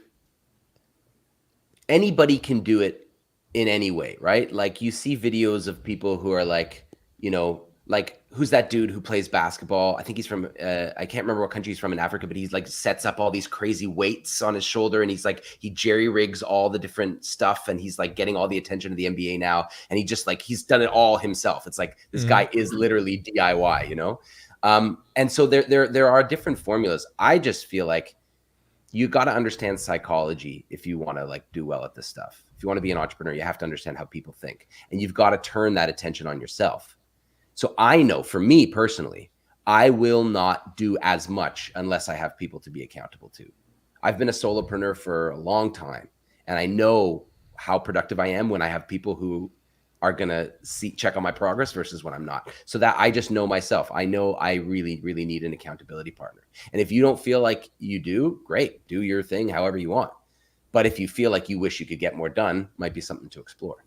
anybody can do it in any way, right? Like you see videos of people who are like, you know, like who's that dude who plays basketball? I think he's from, I can't remember what country he's from in Africa, but he's like sets up all these crazy weights on his shoulder. And he's like, he jerry rigs all the different stuff. And he's like getting all the attention of the NBA now. And he just like, he's done it all himself. It's like, this guy is literally DIY, you know? And so there are different formulas. I just feel like you got to understand psychology if you want to like do well at this stuff. If you want to be an entrepreneur, you have to understand how people think, and you've got to turn that attention on yourself. So I know for me personally, I will not do as much unless I have people to be accountable to. I've been a solopreneur for a long time, and I know how productive I am when I have people who are going to check on my progress versus when I'm not. So that I just know myself. I know I really, really need an accountability partner. And if you don't feel like you do, great, do your thing however you want. But if you feel like you wish you could get more done, might be something to explore.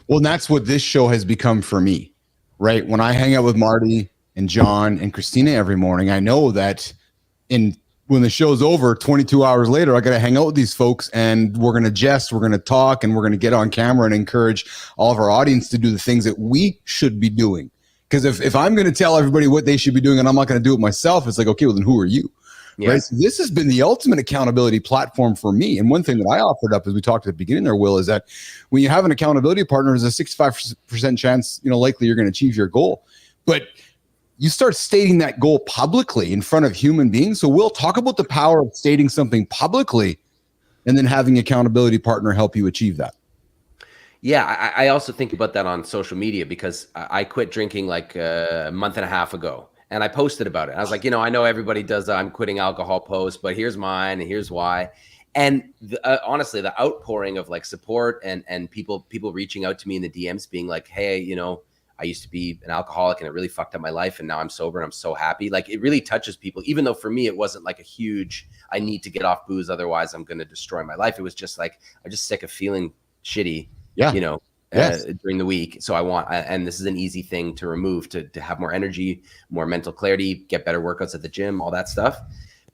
Well, and that's what this show has become for me, right? When I hang out with Marty and Jon and Kristina every morning, I know that when the show's over, 22 hours later, I got to hang out with these folks, and we're going to jest, we're going to talk, and we're going to get on camera and encourage all of our audience to do the things that we should be doing. Because if I'm going to tell everybody what they should be doing and I'm not going to do it myself, it's like, okay, well, then who are you? Yeah. Right? So this has been the ultimate accountability platform for me. And one thing that I offered up, as we talked at the beginning there, Will, is that when you have an accountability partner, there's a 65% chance, likely you're going to achieve your goal. But you start stating that goal publicly in front of human beings. So we'll talk about the power of stating something publicly and then having an accountability partner help you achieve that. Yeah, I also think about that on social media, because I quit drinking like a month and a half ago, and I posted about it. I was like, I know everybody does I'm quitting alcohol post, but here's mine and here's why. And honestly, the outpouring of like support and people reaching out to me in the DMs being like, hey, I used to be an alcoholic and it really fucked up my life, and now I'm sober and I'm so happy. Like, it really touches people, even though for me it wasn't like a huge, I need to get off booze, otherwise I'm going to destroy my life. It was just like, I'm just sick of feeling shitty, during the week. So I want, and this is an easy thing to remove, to have more energy, more mental clarity, get better workouts at the gym, all that stuff.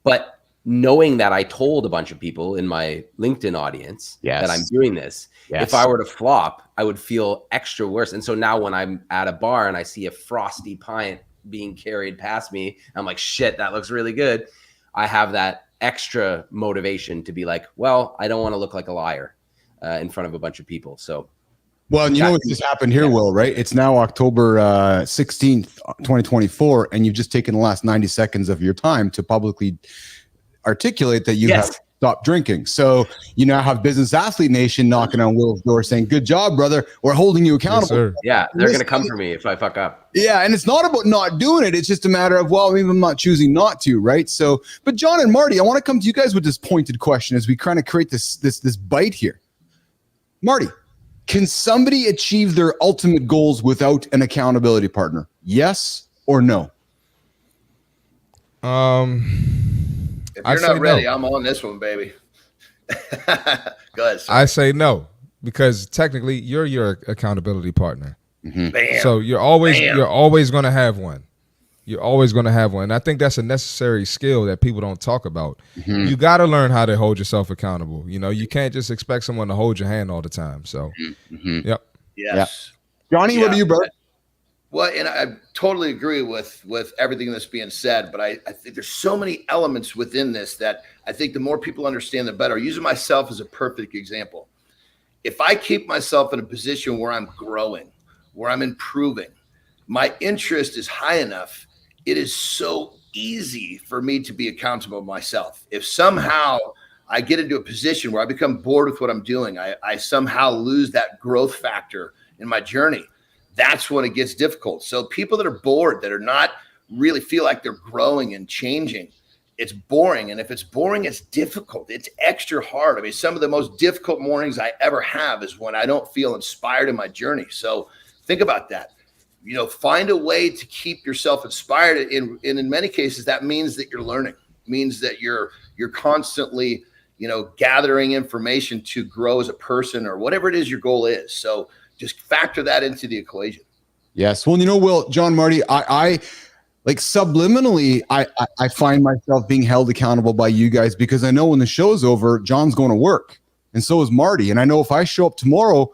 But knowing that I told a bunch of people in my LinkedIn audience that I'm doing this, if I were to flop, I would feel extra worse. And so now when I'm at a bar and I see a frosty pint being carried past me, I'm like, shit, that looks really good. I have that extra motivation to be like, well, I don't want to look like a liar in front of a bunch of people. So, well, and what just happened here, Will, right? It's now October 16th, 2024, and you've just taken the last 90 seconds of your time to publicly articulate that you have stopped drinking. So you now have Business Athlete Nation knocking on Will's door saying, good job, brother. We're holding you accountable. Yes, they're going to come for me if I fuck up. Yeah, and it's not about not doing it. It's just a matter of, well, maybe I'm not choosing not to, right? So, but Jon and Marty, I want to come to you guys with this pointed question as we kind of create this bite here. Marty, can somebody achieve their ultimate goals without an accountability partner? Yes or no? If you're not ready, no. I'm on this one, baby. Go ahead. I say no, because technically you're your accountability partner. Mm-hmm. So you're always going to have one. You're always going to have one. And I think that's a necessary skill that people don't talk about. Mm-hmm. You got to learn how to hold yourself accountable. You can't just expect someone to hold your hand all the time. So, Yes. Yeah. Johnny, what do you, brother? Well, and I totally agree with everything that's being said, but I think there's so many elements within this that I think the more people understand, the better. Using myself as a perfect example. If I keep myself in a position where I'm growing, where I'm improving, my interest is high enough, it is so easy for me to be accountable to myself. If somehow I get into a position where I become bored with what I'm doing, I somehow lose that growth factor in my journey, that's when it gets difficult. So people that are bored, that are not really feel like they're growing and changing, it's boring. And if it's boring, it's difficult. It's extra hard. I mean, some of the most difficult mornings I ever have is when I don't feel inspired in my journey. So think about that. find a way to keep yourself inspired. And in many cases, that means that you're learning, means that you're constantly, gathering information to grow as a person or whatever it is your goal is. So just factor that into the equation. Yes. Well, Will, John, Marty, I like subliminally, I find myself being held accountable by you guys because I know when the show's over, John's going to work and so is Marty. And I know if I show up tomorrow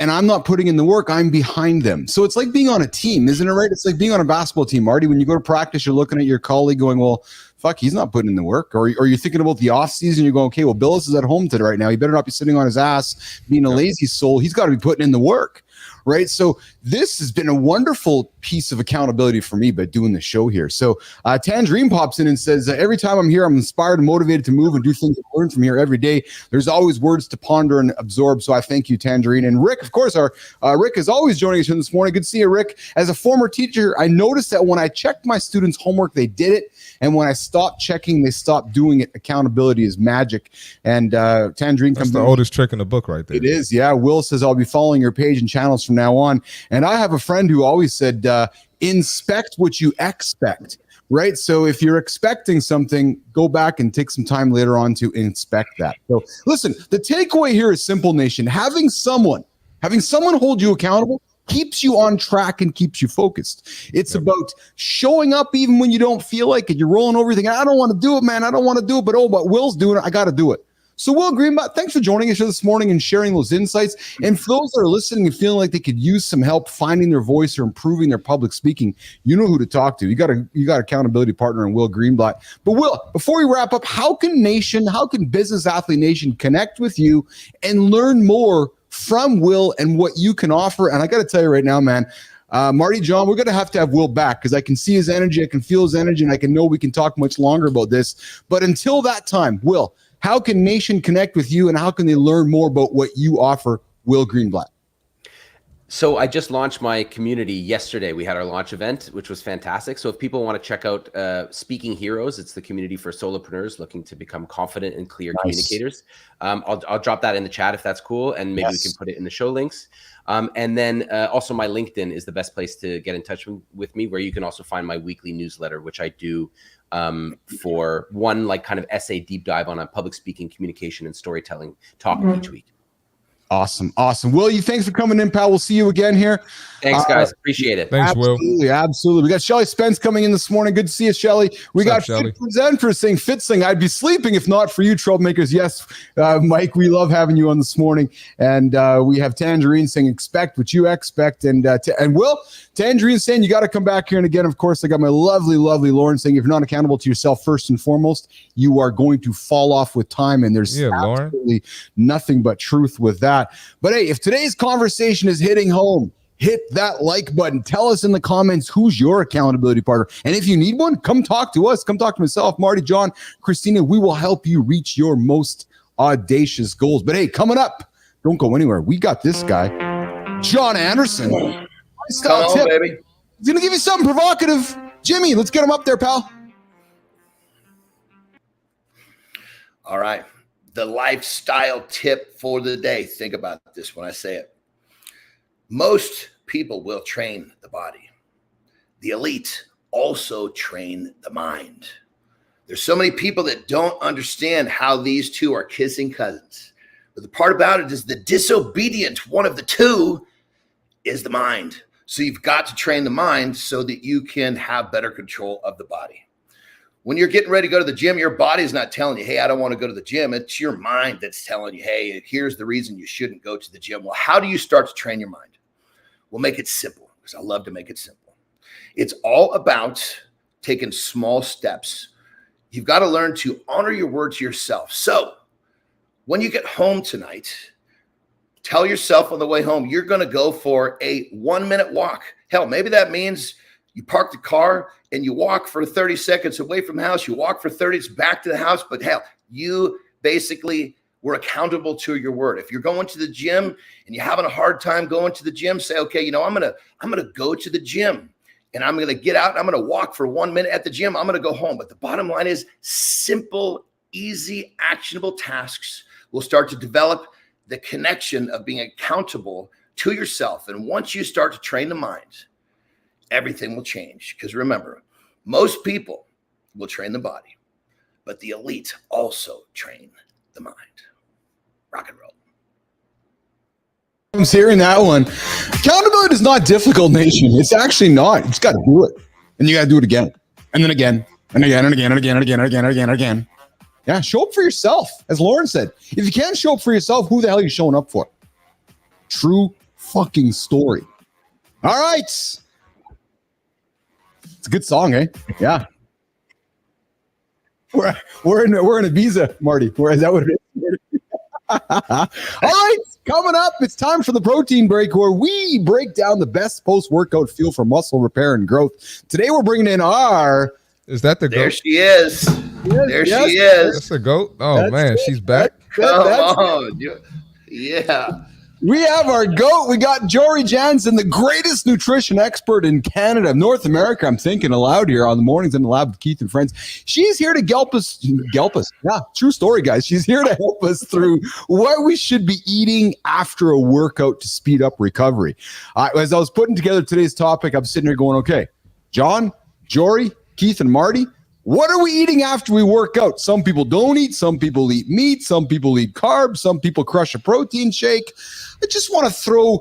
and I'm not putting in the work, I'm behind them. So it's like being on a team, isn't it right? It's like being on a basketball team, Marty. When you go to practice, you're looking at your colleague going, well, fuck, he's not putting in the work. Or you're thinking about the off season. You're going, okay, well, Bilous is at home today right now. He better not be sitting on his ass being a lazy soul. He's got to be putting in the work. Right. So this has been a wonderful piece of accountability for me by doing the show here. So Tangerine pops in and says, every time I'm here, I'm inspired and motivated to move and do things and learn from here every day. There's always words to ponder and absorb. So I thank you, Tangerine. And Rick, of course, our Rick is always joining us here this morning. Good to see you, Rick. As a former teacher, I noticed that when I checked my students' homework, they did it. And when I stopped checking, they stopped doing it. Accountability is magic. And Tangerine comes the oldest trick in the book right there. It is. Yeah. Will says, I'll be following your page and channels from now on. And I have a friend who always said, inspect what you expect. Right. So if you're expecting something, go back and take some time later on to inspect that. So listen, the takeaway here is simple, nation. Having someone hold you accountable keeps you on track and keeps you focused. It's about showing up even when you don't feel like it. You're rolling over everything. I don't want to do it, man. I don't want to do it. But Will's doing it. I got to do it. So Will Greenblatt, thanks for joining us here this morning and sharing those insights. And for those that are listening and feeling like they could use some help finding their voice or improving their public speaking, you know who to talk to. You got accountability partner in Will Greenblatt. But Will, before we wrap up, how can Business Athlete Nation connect with you and learn more from Will and what you can offer? And I got to tell you right now, man, Marty, John, we're going to have Will back because I can see his energy, I can feel his energy, and I can know we can talk much longer about this. But until that time, Will, how can Nation connect with you and how can they learn more about what you offer, Will Greenblatt? So I just launched my community yesterday. We had our launch event, which was fantastic. So if people want to check out Speaking Heroes, it's the community for solopreneurs looking to become confident and clear communicators. I'll drop that in the chat if that's cool, and maybe we can put it in the show links. And then also my LinkedIn is the best place to get in touch with me, where you can also find my weekly newsletter, which I do for one kind of essay deep dive on a public speaking, communication, and storytelling topic each week. Awesome. Will, thanks for coming in, pal. We'll see you again here. Thanks, guys. Appreciate it. Thanks, Will. Absolutely. We got Shelly Spence coming in this morning. Good to see you, Shelly. We got Fit Presenter saying, Fitzling, I'd be sleeping if not for you, troublemakers. Yes, Mike, we love having you on this morning. And we have Tangerine saying, expect what you expect. And Will, Tangerine saying, you got to come back here. And again, of course, I got my lovely Lauren saying, if you're not accountable to yourself first and foremost, you are going to fall off with time. And there's absolutely nothing but truth with that. But hey, if today's conversation is hitting home, hit that like button. Tell us in the comments who's your accountability partner. And if you need one, come talk to us. Come talk to myself, Marty, John, Kristina. We will help you reach your most audacious goals. But hey, coming up, don't go anywhere. We got this guy, Jon Andersen. Come on, baby. He's going to give you something provocative. Jimmy, let's get him up there, pal. All right. The lifestyle tip for the day. Think about this when I say it. Most people will train the body. The elite also train the mind. There's so many people that don't understand how these two are kissing cousins. But the part about it is the disobedient one of the two is the mind. So you've got to train the mind so that you can have better control of the body. When you're getting ready to go to the gym, your body's not telling you, hey, I don't want to go to the gym. It's your mind that's telling you, hey, here's the reason you shouldn't go to the gym. Well, how do you start to train your mind? We'll make it simple because I love to make it simple. It's all about taking small steps. You've got to learn to honor your word to yourself. So when you get home tonight, tell yourself on the way home, you're going to go for a 1-minute walk. Hell, maybe that means you park the car and you walk for 30 seconds away from the house. You walk for 30 seconds back to the house. But hell, you basically were accountable to your word. If you're going to the gym and you're having a hard time going to the gym, say, okay, I'm going to go to the gym and I'm going to get out and I'm going to walk for 1 minute at the gym. I'm going to go home. But the bottom line is simple, easy, actionable tasks will start to develop the connection of being accountable to yourself. And once you start to train the mind, everything will change. Because remember, most people will train the body, but the elite also train the mind. Rock and roll. I'm hearing that one. Accountability is not difficult, nation. It's actually not. You just got to do it. And you got to do it again. And then again. And again and again and again and again and again and again and again. Yeah, show up for yourself. As Lauren said, if you can't show up for yourself, who the hell are you showing up for? True fucking story. All right. It's a good song, eh? Yeah. We're in Ibiza, Marty. Where is that what it is? All right, coming up, it's time for the protein break where we break down the best post-workout fuel for muscle repair and growth. Today, we're bringing in our... Is that the goat? There she is. There she is. That's the goat? Oh, That's man, it. she's back. Come on. Yeah. We have our GOAT. We got Jory Jansen, the greatest nutrition expert in Canada, North America. I'm thinking aloud here on the Mornings in the Lab with Keith and Friends. She's here to help us. Yeah, true story, guys. She's here to help us through what we should be eating after a workout to speed up recovery. As I was putting together today's topic, I'm sitting here going, okay, John, Jory, Keith, and Marty, what are we eating after we work out? Some people don't eat. Some people eat meat. Some people eat carbs. Some people crush a protein shake. I just want to throw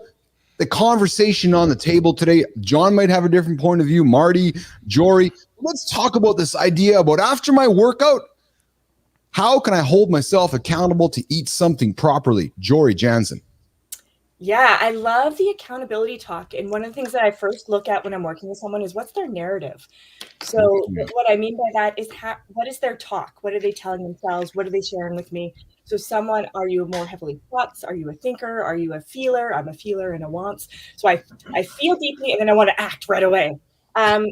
the conversation on the table today. John might have a different point of view. Marty, Jory, let's talk about this idea about after my workout, how can I hold myself accountable to eat something properly? Jory Jansen. Yeah, I love the accountability talk. And one of the things that I first look at when I'm working with someone is what's their narrative. So what I mean by that is what is their talk? What are they telling themselves? What are they sharing with me? So someone, are you more heavily thoughts? Are you a thinker? Are you a feeler? I'm a feeler and a wants. So I feel deeply and then I want to act right away.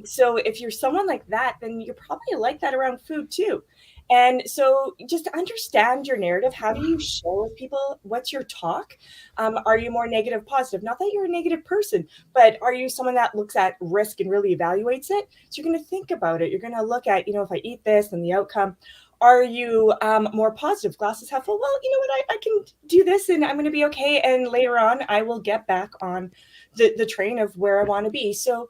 So if you're someone like that, then you're probably like that around food too. And so just understand your narrative. How do you share with people? What's your talk? Are you more negative, positive? Not that you're a negative person, but are you someone that looks at risk and really evaluates it? So you're going to think about it. You're going to look at, if I eat this and the outcome. Are you more positive? Glasses half full? Well, you know what? I can do this and I'm going to be okay. And later on, I will get back on the train of where I want to be. So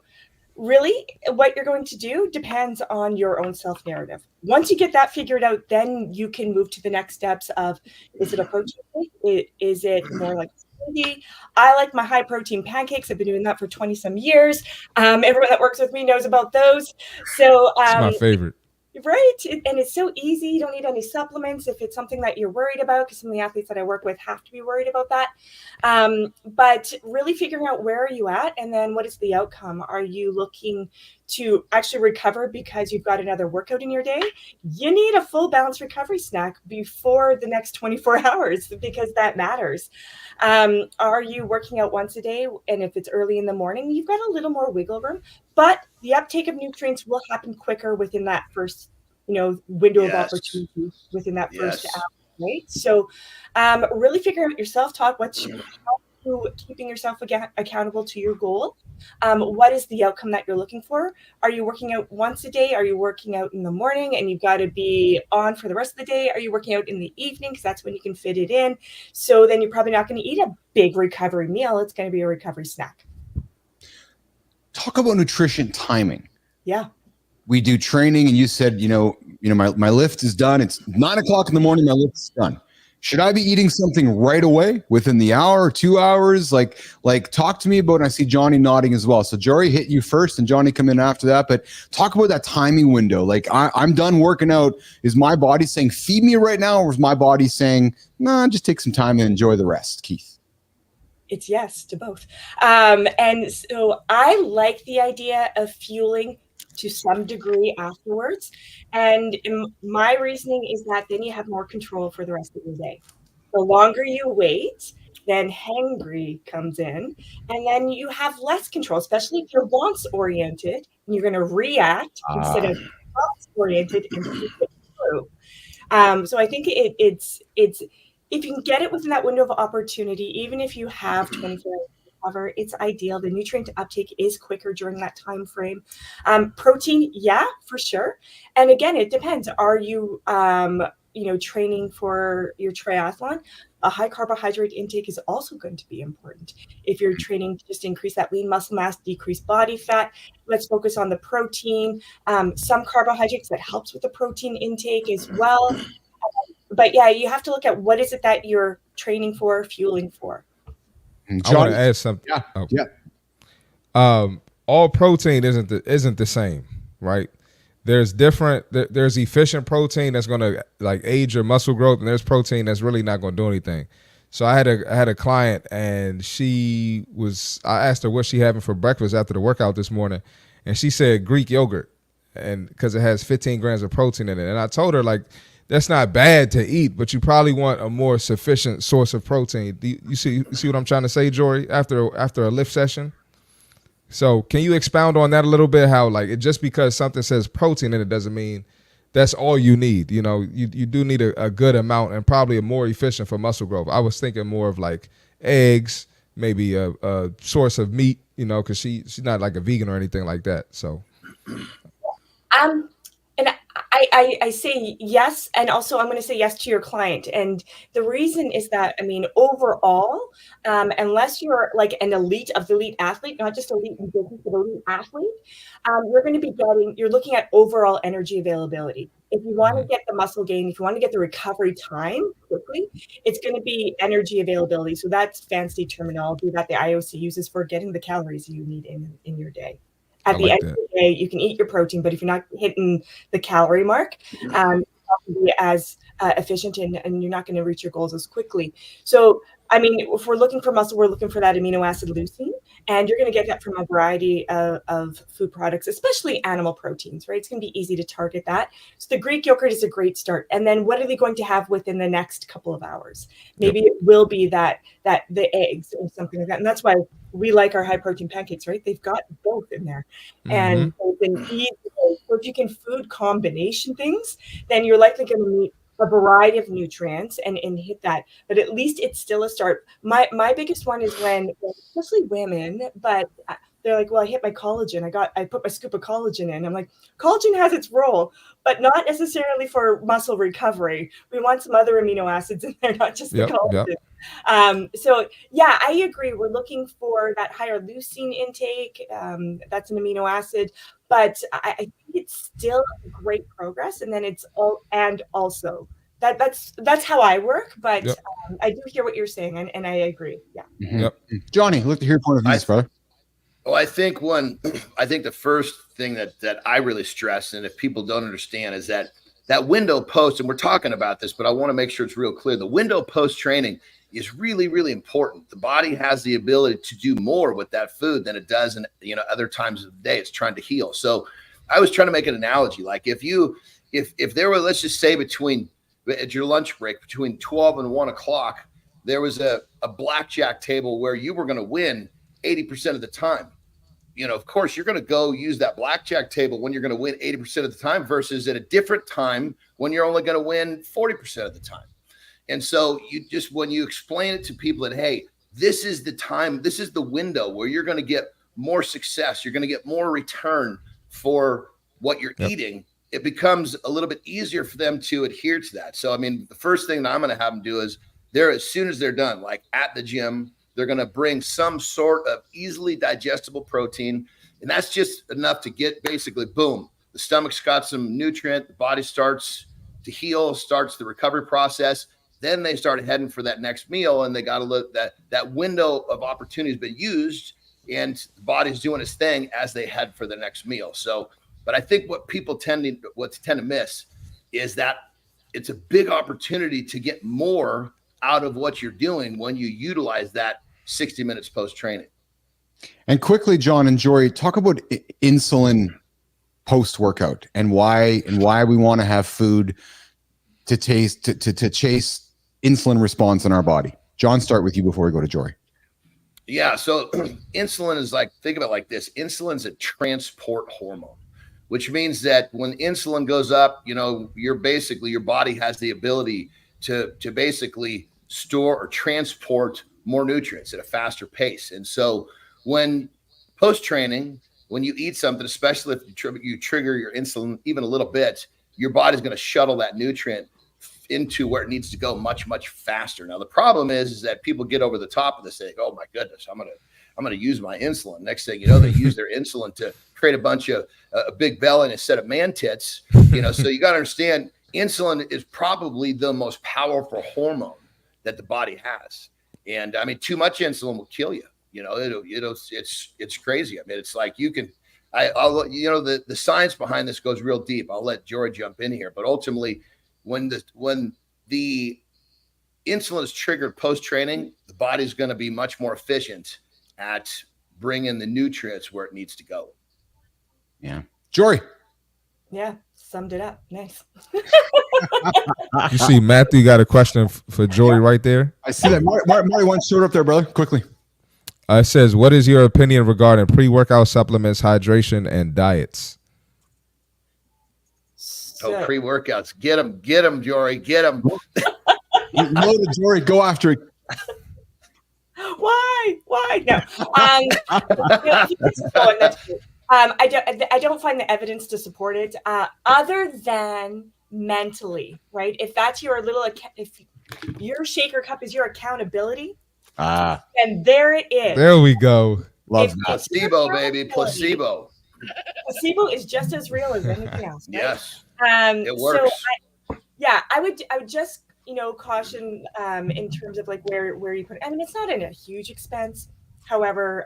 really, what you're going to do depends on your own self-narrative. Once you get that figured out, then you can move to the next steps of, is it a protein shake? Is it more like smoothie? I like my high protein pancakes. I've been doing that for 20 some years. Everyone that works with me knows about those. So it's my favorite. Right. And it's so easy. You don't need any supplements if it's something that you're worried about, because some of the athletes that I work with have to be worried about that. But really figuring out where are you at and then what is the outcome? Are you looking to actually recover because you've got another workout in your day? You need a full balanced recovery snack before the next 24 hours because that matters. Are you working out once a day? And if it's early in the morning, you've got a little more wiggle room, but the uptake of nutrients will happen quicker within that first, window of opportunity within that first hour, right? So really figuring out your self-talk, keeping yourself accountable to your goal. What is the outcome that you're looking for? Are you working out once a day? Are you working out in the morning and you've got to be on for the rest of the day? Are you working out in the evening? Because that's when you can fit it in. So then you're probably not going to eat a big recovery meal. It's going to be a recovery snack. Talk about nutrition timing. Yeah. We do training and you said, my lift is done. It's 9 o'clock in the morning. My lift is done. Should I be eating something right away within the hour or 2 hours? Like talk to me about, and I see Johnny nodding as well. So Jory, hit you first and Johnny come in after that, but talk about that timing window. Like I'm done working out. Is my body saying, feed me right now? Or is my body saying, nah, just take some time and enjoy the rest, Keith? It's yes to both. And so I like the idea of fueling to some degree afterwards. And my reasoning is that then you have more control for the rest of the day. The longer you wait, then hangry comes in, and then you have less control, especially if you're wants oriented and you're going to react instead of wants oriented and keep it through. So I think it's if you can get it within that window of opportunity, even if you have 24 hours to recover, it's ideal. The nutrient uptake is quicker during that time frame. Protein, yeah, for sure. And again, it depends. Are you, training for your triathlon, a high carbohydrate intake is also going to be important. If you're training to just increase that lean muscle mass, decrease body fat, let's focus on the protein. Some carbohydrates, that helps with the protein intake as well. But yeah, you have to look at what is it that you're training for, fueling for. I want to add something. All protein isn't the same, right? There's there's efficient protein that's going to like aid your muscle growth, and there's protein that's really not going to do anything. So I had a client, and I asked her what she having for breakfast after the workout this morning, and she said Greek yogurt, and because it has 15 grams of protein in it. And I told her, like, that's not bad to eat, but you probably want a more sufficient source of protein. You see what I'm trying to say, Jory? After a lift session. So can you expound on that a little bit? How just because something says protein in it doesn't mean that's all you need. You do need a good amount, and probably a more efficient for muscle growth. I was thinking more of like eggs, maybe a source of meat, because she's not like a vegan or anything like that. So. And I say yes, and also I'm going to say yes to your client. And the reason is that, overall, unless you're like an elite athlete, not just elite in business, but elite athlete, you're looking at overall energy availability. If you want to get the muscle gain, if you want to get the recovery time quickly, it's going to be energy availability. So that's fancy terminology that the IOC uses for getting the calories you need in your day. At the end of the day, you can eat your protein, but if you're not hitting the calorie mark, you're not going to be as efficient, and you're not going to reach your goals as quickly. So, if we're looking for muscle, we're looking for that amino acid leucine, and you're going to get that from a variety of food products, especially animal proteins, right? It's going to be easy to target that. So the Greek yogurt is a great start. And then what are they going to have within the next couple of hours? Maybe it will be that the eggs or something like that. And that's why we like our high protein pancakes, right? They've got both in there. And it's an easy way. So if you can food combination things, then you're likely going to meet a variety of nutrients and hit that, but at least it's still a start. My biggest one is when, especially women, but they're like, well, I hit my collagen. I put my scoop of collagen in. I'm like, collagen has its role, but not necessarily for muscle recovery. We want some other amino acids in there, not just the collagen. So yeah, I agree. We're looking for that higher leucine intake. That's an amino acid, but I think it's still great progress. And then also that's how I work. But I do hear what you're saying, and I agree. Yeah. Johnny, look to hear point of view, brother. Well, I think the first thing that I really stress, and if people don't understand, is that window post, and we're talking about this, but I want to make sure it's real clear. The window post training is really, really important. The body has the ability to do more with that food than it does in other times of the day. It's trying to heal. So I was trying to make an analogy. Like if there were, let's just say at your lunch break between 12 and 1 o'clock, there was a blackjack table where you were going to win 80% of the time. Of course, you're going to go use that blackjack table when you're going to win 80% of the time versus at a different time when you're only going to win 40% of the time. And so when you explain it to people that, hey, this is the time, this is the window where you're going to get more success, you're going to get more return for what you're eating, it becomes a little bit easier for them to adhere to that. So, the first thing that I'm going to have them do is as soon as they're done, like at the gym, they're going to bring some sort of easily digestible protein. And that's just enough to get basically, boom, the stomach's got some nutrient, the body starts to heal, starts the recovery process. Then they start heading for that next meal, and they got to look that window of opportunity has been used, and the body's doing its thing as they head for the next meal. So, but I think what people tend to miss is that it's a big opportunity to get more out of what you're doing when you utilize that 60 minutes post-training. And quickly, John and Jory, talk about insulin post-workout and why we want to have food to chase insulin response in our body. John, start with you before we go to Jory. Yeah, so insulin is think about it like this. Insulin's a transport hormone, which means that when insulin goes up, your body has the ability to basically store or transport more nutrients at a faster pace. And so when post-training, when you eat something, especially if you trigger your insulin even a little bit, your body's going to shuttle that nutrient into where it needs to go much, much faster. Now, the problem is that people get over the top of this thing. Oh my goodness, I'm going to use my insulin. Next thing you know, they use their insulin to create a bunch of a big belly and a set of man tits, so you got to understand insulin is probably the most powerful hormone that the body has. And I mean, too much insulin will kill you. It's crazy. I mean, it's like the science behind this goes real deep. I'll let Jory jump in here, but ultimately when the insulin is triggered post-training, the body's going to be much more efficient at bringing the nutrients where it needs to go. Yeah. Jory. Yeah. Summed it up. Nice. You see, Matthew got a question for Jory right there. I see that. Marty wants to short up there, brother. Quickly. It says, what is your opinion regarding pre-workout supplements, hydration, and diets? Pre-workouts. Get them, Jory. Get them. Jory, go after it. Why? No. I don't find the evidence to support it, other than mentally, right? If that's if your shaker cup is your accountability, then there it is. There we go. Love placebo, baby. Placebo. Placebo is just as real as anything else. Right? Yes. It works. So I would just caution in terms of like where you put it. I mean, it's not in a huge expense. However,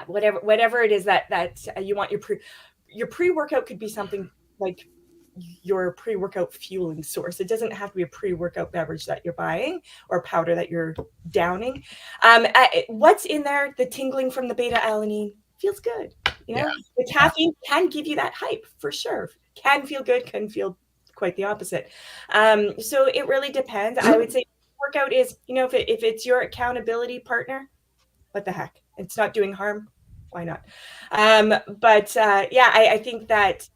whatever it is that you want your pre-workout could be something like your pre-workout fueling source. It doesn't have to be a pre-workout beverage that you're buying or powder that you're downing. What's in there? The tingling from the beta alanine feels good. The caffeine can give you that hype for sure. Can feel good, can feel quite the opposite. So it really depends. I would say workout is, if it's your accountability partner, what the heck? It's not doing harm. Why not? I think that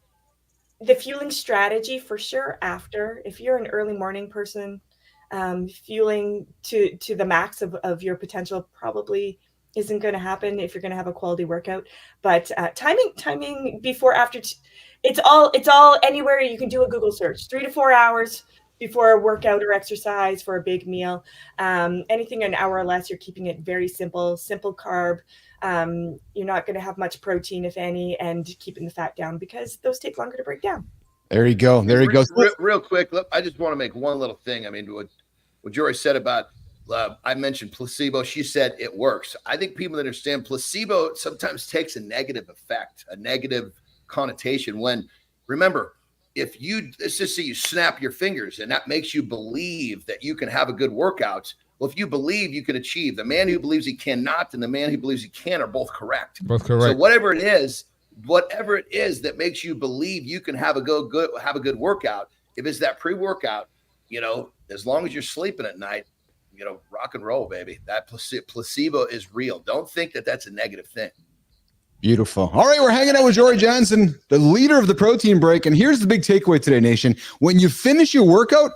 the fueling strategy for sure if you're an early morning person, fueling to the max of your potential probably isn't going to happen if you're going to have a quality workout. But timing before, after, it's all anywhere. You can do a Google search, 3 to 4 hours before a workout or exercise for a big meal. Anything an hour or less, you're keeping it very simple carb. You're not going to have much protein, if any, and keeping the fat down because those take longer to break down. There you go. Real quick, look, I just want to make one little thing. I mean, what Jory said about, I mentioned placebo. She said it works. I think people understand placebo sometimes takes a negative effect, a negative connotation when, remember, let's just say you snap your fingers and that makes you believe that you can have a good workout. Well, if you believe you can achieve, the man who believes he cannot and the man who believes he can are both correct. Both correct. So whatever it is that makes you believe you can have a good workout, if it's that pre-workout, as long as you're sleeping at night, rock and roll, baby. That placebo is real. Don't think that that's a negative thing. Beautiful. All right, we're hanging out with Jory Jansen, the leader of the protein break. And here's the big takeaway today, nation. When you finish your workout,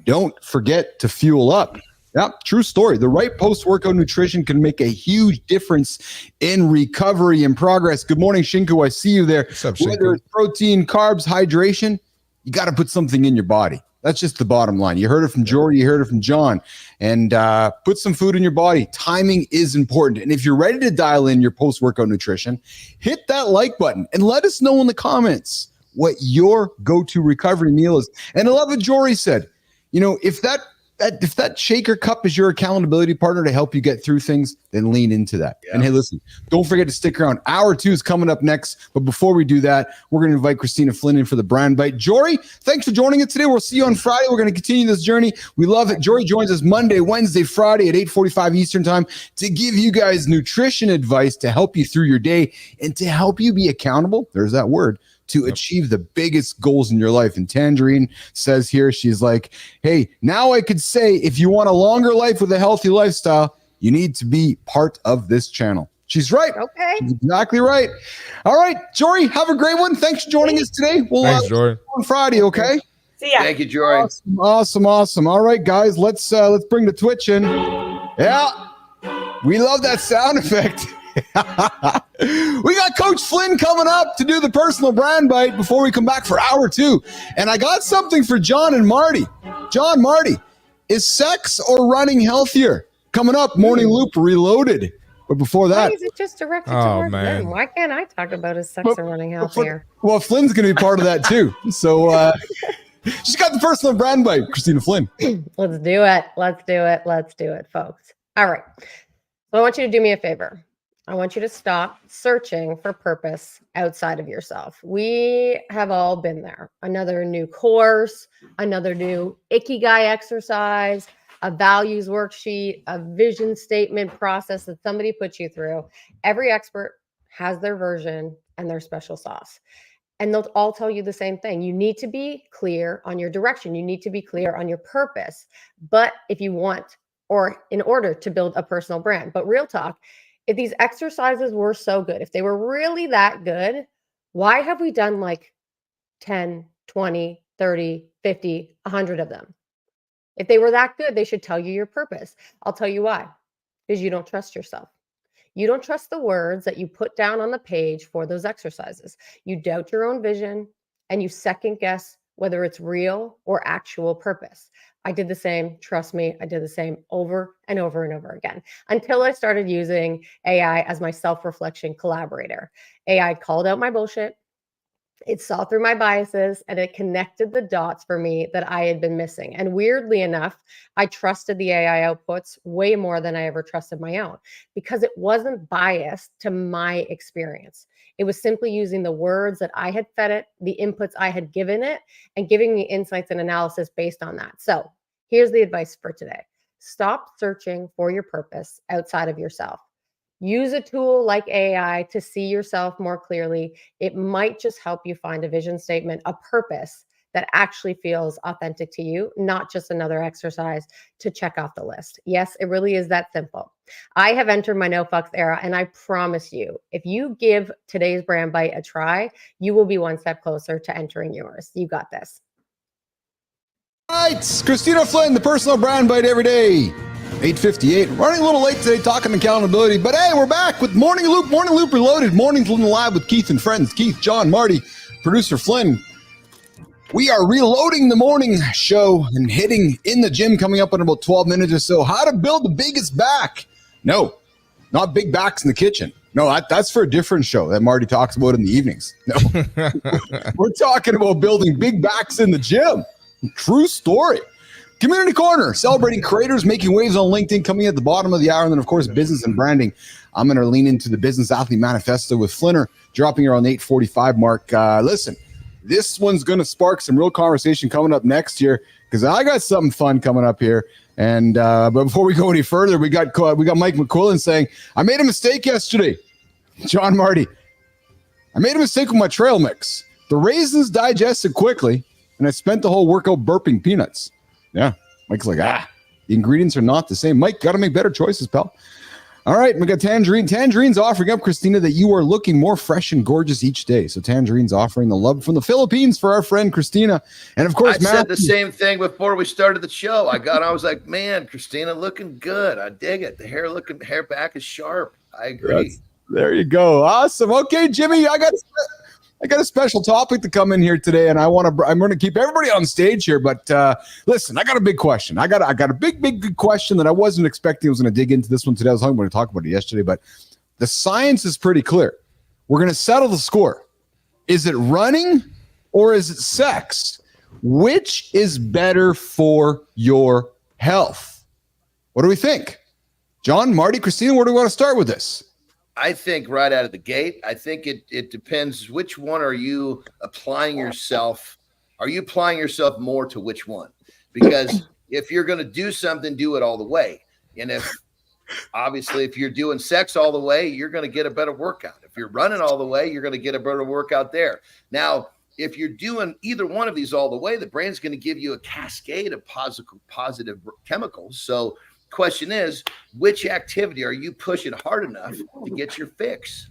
don't forget to fuel up. Yeah, true story. The right post-workout nutrition can make a huge difference in recovery and progress. Good morning, Shinku. I see you there. What's up, Whether Shinku? it's protein, carbs, hydration, you got to put something in your body. That's just the bottom line. You heard it from Jory. You heard it from John. And put some food in your body. Timing is important. And if you're ready to dial in your post-workout nutrition, hit that like button and let us know in the comments what your go-to recovery meal is. And I love what Jory said. If that shaker cup is your accountability partner to help you get through things, then lean into that. Yeah. And hey, listen, don't forget to stick around. Hour 2 is coming up next. But before we do that, we're going to invite Kristina Flynn in for the brand bite. Jory, thanks for joining us today. We'll see you on Friday. We're going to continue this journey. We love it. Jory joins us Monday, Wednesday, Friday at 8:45 Eastern time to give you guys nutrition advice to help you through your day and to help you be accountable. There's that word. To achieve the biggest goals in your life. And Tangerine says here, she's like, hey, now I could say if you want a longer life with a healthy lifestyle, you need to be part of this channel. She's right. Okay. She's exactly right. All right, Jory, have a great one. Thanks for joining us today. We'll Thanks, Jory. on Friday, okay? See ya. Thank you, Jory. Awesome. All right, guys, let's bring the Twitch in. Yeah, we love that sound effect. We got Coach Flynn coming up to do the personal brand bite before we come back for hour 2. And I got something for Jon and Marty. Jon, Marty, is sex or running healthier? Coming up, Morning Loop Reloaded. But before that, why is it just directed towards them? Why can't I talk about his sex or running healthier? Well, Flynn's going to be part of that too. So she's got the personal brand bite, Kristina Flynn. Let's do it. Let's do it. Let's do it, folks. All right. So I want you to do me a favor. I want you to stop searching for purpose outside of yourself. We have all been there. Another new course, another new Ikigai exercise, a values worksheet, a vision statement process that somebody puts you through. Every expert has their version and their special sauce. And they'll all tell you the same thing. You need to be clear on your direction. You need to be clear on your purpose. But if you want, or in order to build a personal brand, but real talk, if these exercises were so good, if they were really that good, why have we done like 10, 20, 30, 50, 100 of them? If they were that good, they should tell you your purpose. I'll tell you why. Because you don't trust yourself. You don't trust the words that you put down on the page for those exercises. You doubt your own vision and you second guess whether it's real or actual purpose. I did the same. Trust me, I did the same over and over and over again until I started using AI as my self-reflection collaborator. AI called out my bullshit. It saw through my biases and it connected the dots for me that I had been missing. And weirdly enough, I trusted the AI outputs way more than I ever trusted my own because it wasn't biased to my experience. It was simply using the words that I had fed it, the inputs I had given it, and giving me insights and analysis based on that. So here's the advice for today. Stop searching for your purpose outside of yourself. Use a tool like AI to see yourself more clearly. It might just help you find a vision statement, a purpose that actually feels authentic to you, not just another exercise to check off the list. Yes, it really is that simple. I have entered my no fucks era, and I promise you, if you give today's brand bite a try, you will be one step closer to entering yours. You got this. All right, Kristina Flynn, the personal brand bite every day. 8:58. Running a little late today, talking accountability, but hey, we're back with Morning Loop Reloaded. Mornings live with Keith and friends. Keith, Jon, Marty, producer Flynn. We are reloading the morning show and hitting in the gym coming up in about 12 minutes or so. How to build the biggest back. No, not big backs in the kitchen. No, that's for a different show that Marty talks about in the evenings. No, we're talking about building big backs in the gym. True story. Community Corner, celebrating creators making waves on LinkedIn, coming at the bottom of the hour. And then, of course, business and branding. I'm going to lean into the Business Athlete Manifesto with Flinner, dropping around 8:45 mark. Listen, this one's going to spark some real conversation coming up next year because I got something fun coming up here. And but before we go any further, we got Mike McQuillan saying, I made a mistake yesterday. Jon, Marty, I made a mistake with my trail mix. The raisins digested quickly, and I spent the whole workout burping peanuts. Yeah, Mike's like, the ingredients are not the same. Mike, got to make better choices, pal. All right, we got Tangerine. Tangerine's offering up, Kristina, that you are looking more fresh and gorgeous each day. So Tangerine's offering the love from the Philippines for our friend Kristina. And of course, I said the same thing before we started the show. I was like, man, Kristina looking good. I dig it. The hair back is sharp. I agree. There you go. Awesome. Okay, Jimmy, I got a special topic to come in here today, and I'm going to keep everybody on stage here. But listen, I got a big question. I got a big question that I wasn't expecting. I was going to dig into this one today. I was going to talk about it yesterday, but the science is pretty clear. We're going to settle the score. Is it running or is it sex? Which is better for your health? What do we think? Jon, Marty, Kristina, where do we want to start with this? I think right out of the gate, I think it depends which one are you applying yourself. Are you applying yourself more to which one? Because if you're going to do something, do it all the way. And if you're doing sex all the way, you're going to get a better workout. If you're running all the way, you're going to get a better workout there. Now, if you're doing either one of these all the way, the brain's going to give you a cascade of positive chemicals. So question is, which activity are you pushing hard enough to get your fix?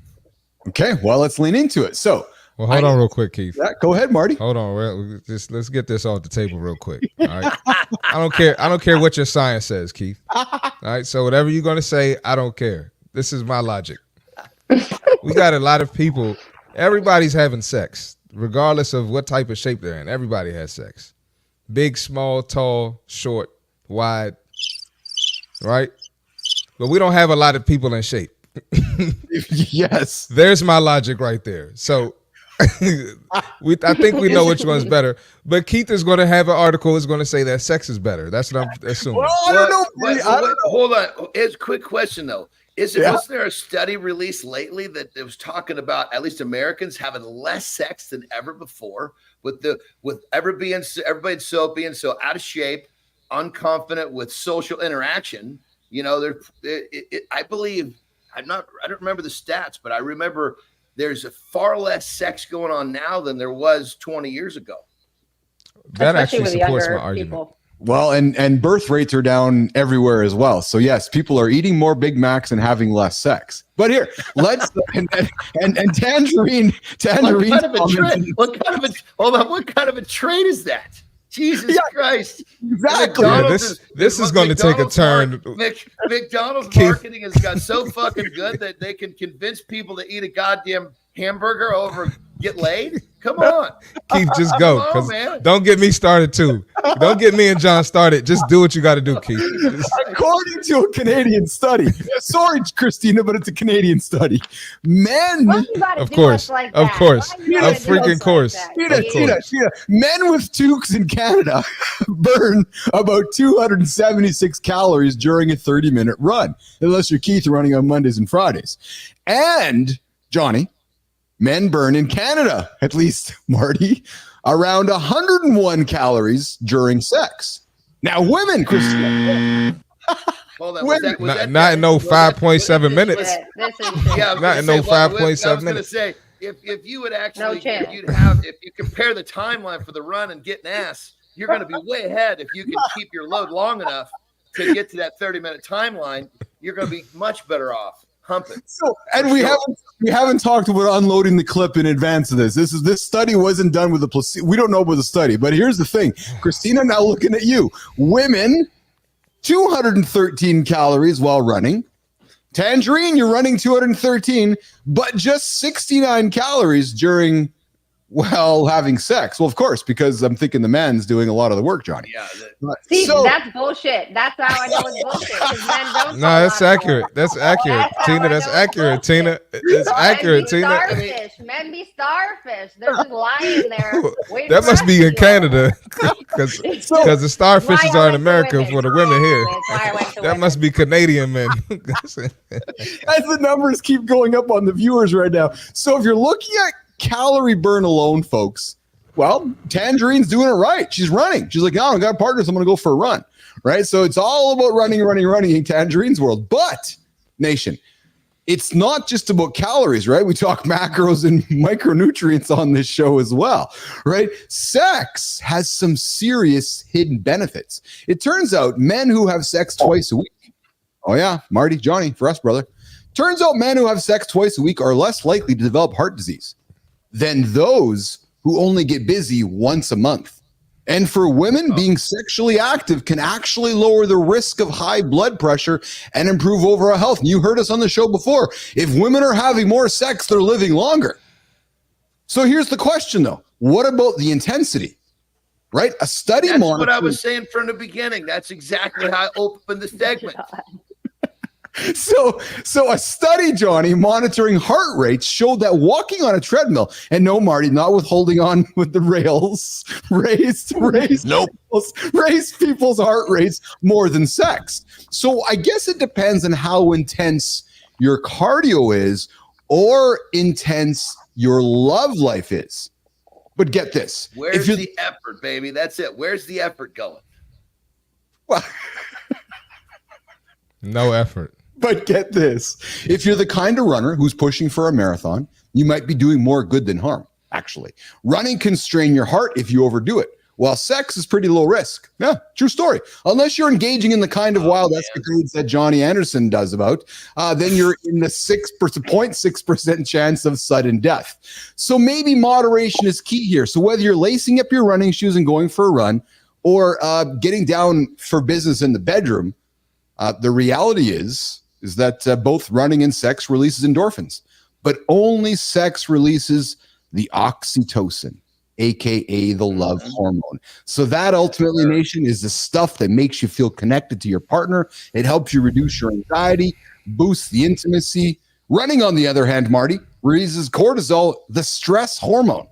Okay, well, let's lean into it. So, hold on real quick, Keith. Yeah, go ahead, Marty. Hold on, let's get this off the table real quick. All right, I don't care what your science says, Keith. All right, so whatever you're gonna say, I don't care. This is my logic. we got a lot of people. Everybody's having sex, regardless of what type of shape they're in. Everybody has sex. Big, small, tall, short, wide, right? But we don't have a lot of people in shape. Yes. There's my logic right there. So I think we know which one's better. But Keith is going to have an article that's going to say that sex is better. That's what I'm assuming. Well, I don't know. Hold on. It's a quick question, though. Wasn't there a study released lately that was talking about at least Americans having less sex than ever before, with everybody being so out of shape, unconfident with social interaction? You know, I believe I don't remember the stats, but I remember there's far less sex going on now than there was 20 years ago. That actually supports my argument. People. Well, and birth rates are down everywhere as well. So yes, people are eating more Big Macs and having less sex. But here, let's and Tangerine. What kind of a trade is that? Jesus Christ! Exactly. Yeah, this is going to take a turn. McDonald's marketing has got so fucking good that they can convince people to eat a goddamn hamburger over get laid. Come on, Keith, just go. Don't get me started too. Don't get me and John started. Just do what you got to do, Keith. According to a Canadian study, sorry, Kristina, but it's a Canadian study. Men, of course, freaking course. Men with toques in Canada burn about 276 calories during a 30-minute run, unless you're Keith running on Mondays and Fridays. And Johnny, men burn in Canada, at least Marty, around 101 calories during sex. Now, women, Kristina. Hold on, was that not in no 5.7 minutes. Not in no 5.7 minutes. I was going to say, if you would actually, if you compare the timeline for the run and getting ass, you're going to be way ahead if you can keep your load long enough to get to that 30-minute timeline. You're going to be much better off humping. So, and we haven't talked about unloading the clip in advance of this. This study wasn't done with a placebo. We don't know about the study, but here's the thing, Kristina. Now looking at you, women, 213 calories while running. Tangerine, you're running 213, but just 69 calories during having sex. Well, of course, because I'm thinking the man's doing a lot of the work, Johnny. Yeah. See, that's bullshit. That's how I know it's bullshit. Men don't. No, that's accurate. That's accurate, Tina. That's accurate, Tina. It's accurate, Tina. Men be starfish. They're just lying there. That must be in Canada, because the starfishes are in America for the women here. That must be Canadian men. As the numbers keep going up on the viewers right now. So if you're looking at calorie burn alone, folks, well, Tangerine's doing it right. She's running. She's like, I got partners. I'm going to go for a run. Right. So it's all about running in Tangerine's world. But nation, it's not just about calories, right? We talk macros and micronutrients on this show as well, right? Sex has some serious hidden benefits. It turns out men who have sex twice a week. Oh yeah, Marty, Johnny, for us, brother. Turns out men who have sex twice a week are less likely to develop heart disease than those who only get busy once a month. And for women, being sexually active can actually lower the risk of high blood pressure and improve overall health. And you heard us on the show before. If women are having more sex, they're living longer. So here's the question, though. What about the intensity? Right? A study That's what I was saying from the beginning. That's exactly how I opened the segment. So a study, Johnny, monitoring heart rates showed that walking on a treadmill, and no, Marty, not with holding on with the rails, raised people's heart rates more than sex. So I guess it depends on how intense your cardio is or intense your love life is. But get this. Where's the effort, baby? That's it. Where's the effort going? Well, no effort. But get this. If you're the kind of runner who's pushing for a marathon, you might be doing more good than harm, actually. Running can strain your heart if you overdo it, while sex is pretty low risk. Yeah, true story. Unless you're engaging in the kind of wild escapades that Jon Andersen does about, then you're in the 0.6% chance of sudden death. So maybe moderation is key here. So whether you're lacing up your running shoes and going for a run or getting down for business in the bedroom, the reality is that both running and sex releases endorphins. but only sex releases the oxytocin, aka the love hormone. So that ultimately, nation, is the stuff that makes you feel connected to your partner. It helps you reduce your anxiety, boosts the intimacy. Running, on the other hand, Marty, releases cortisol, the stress hormone.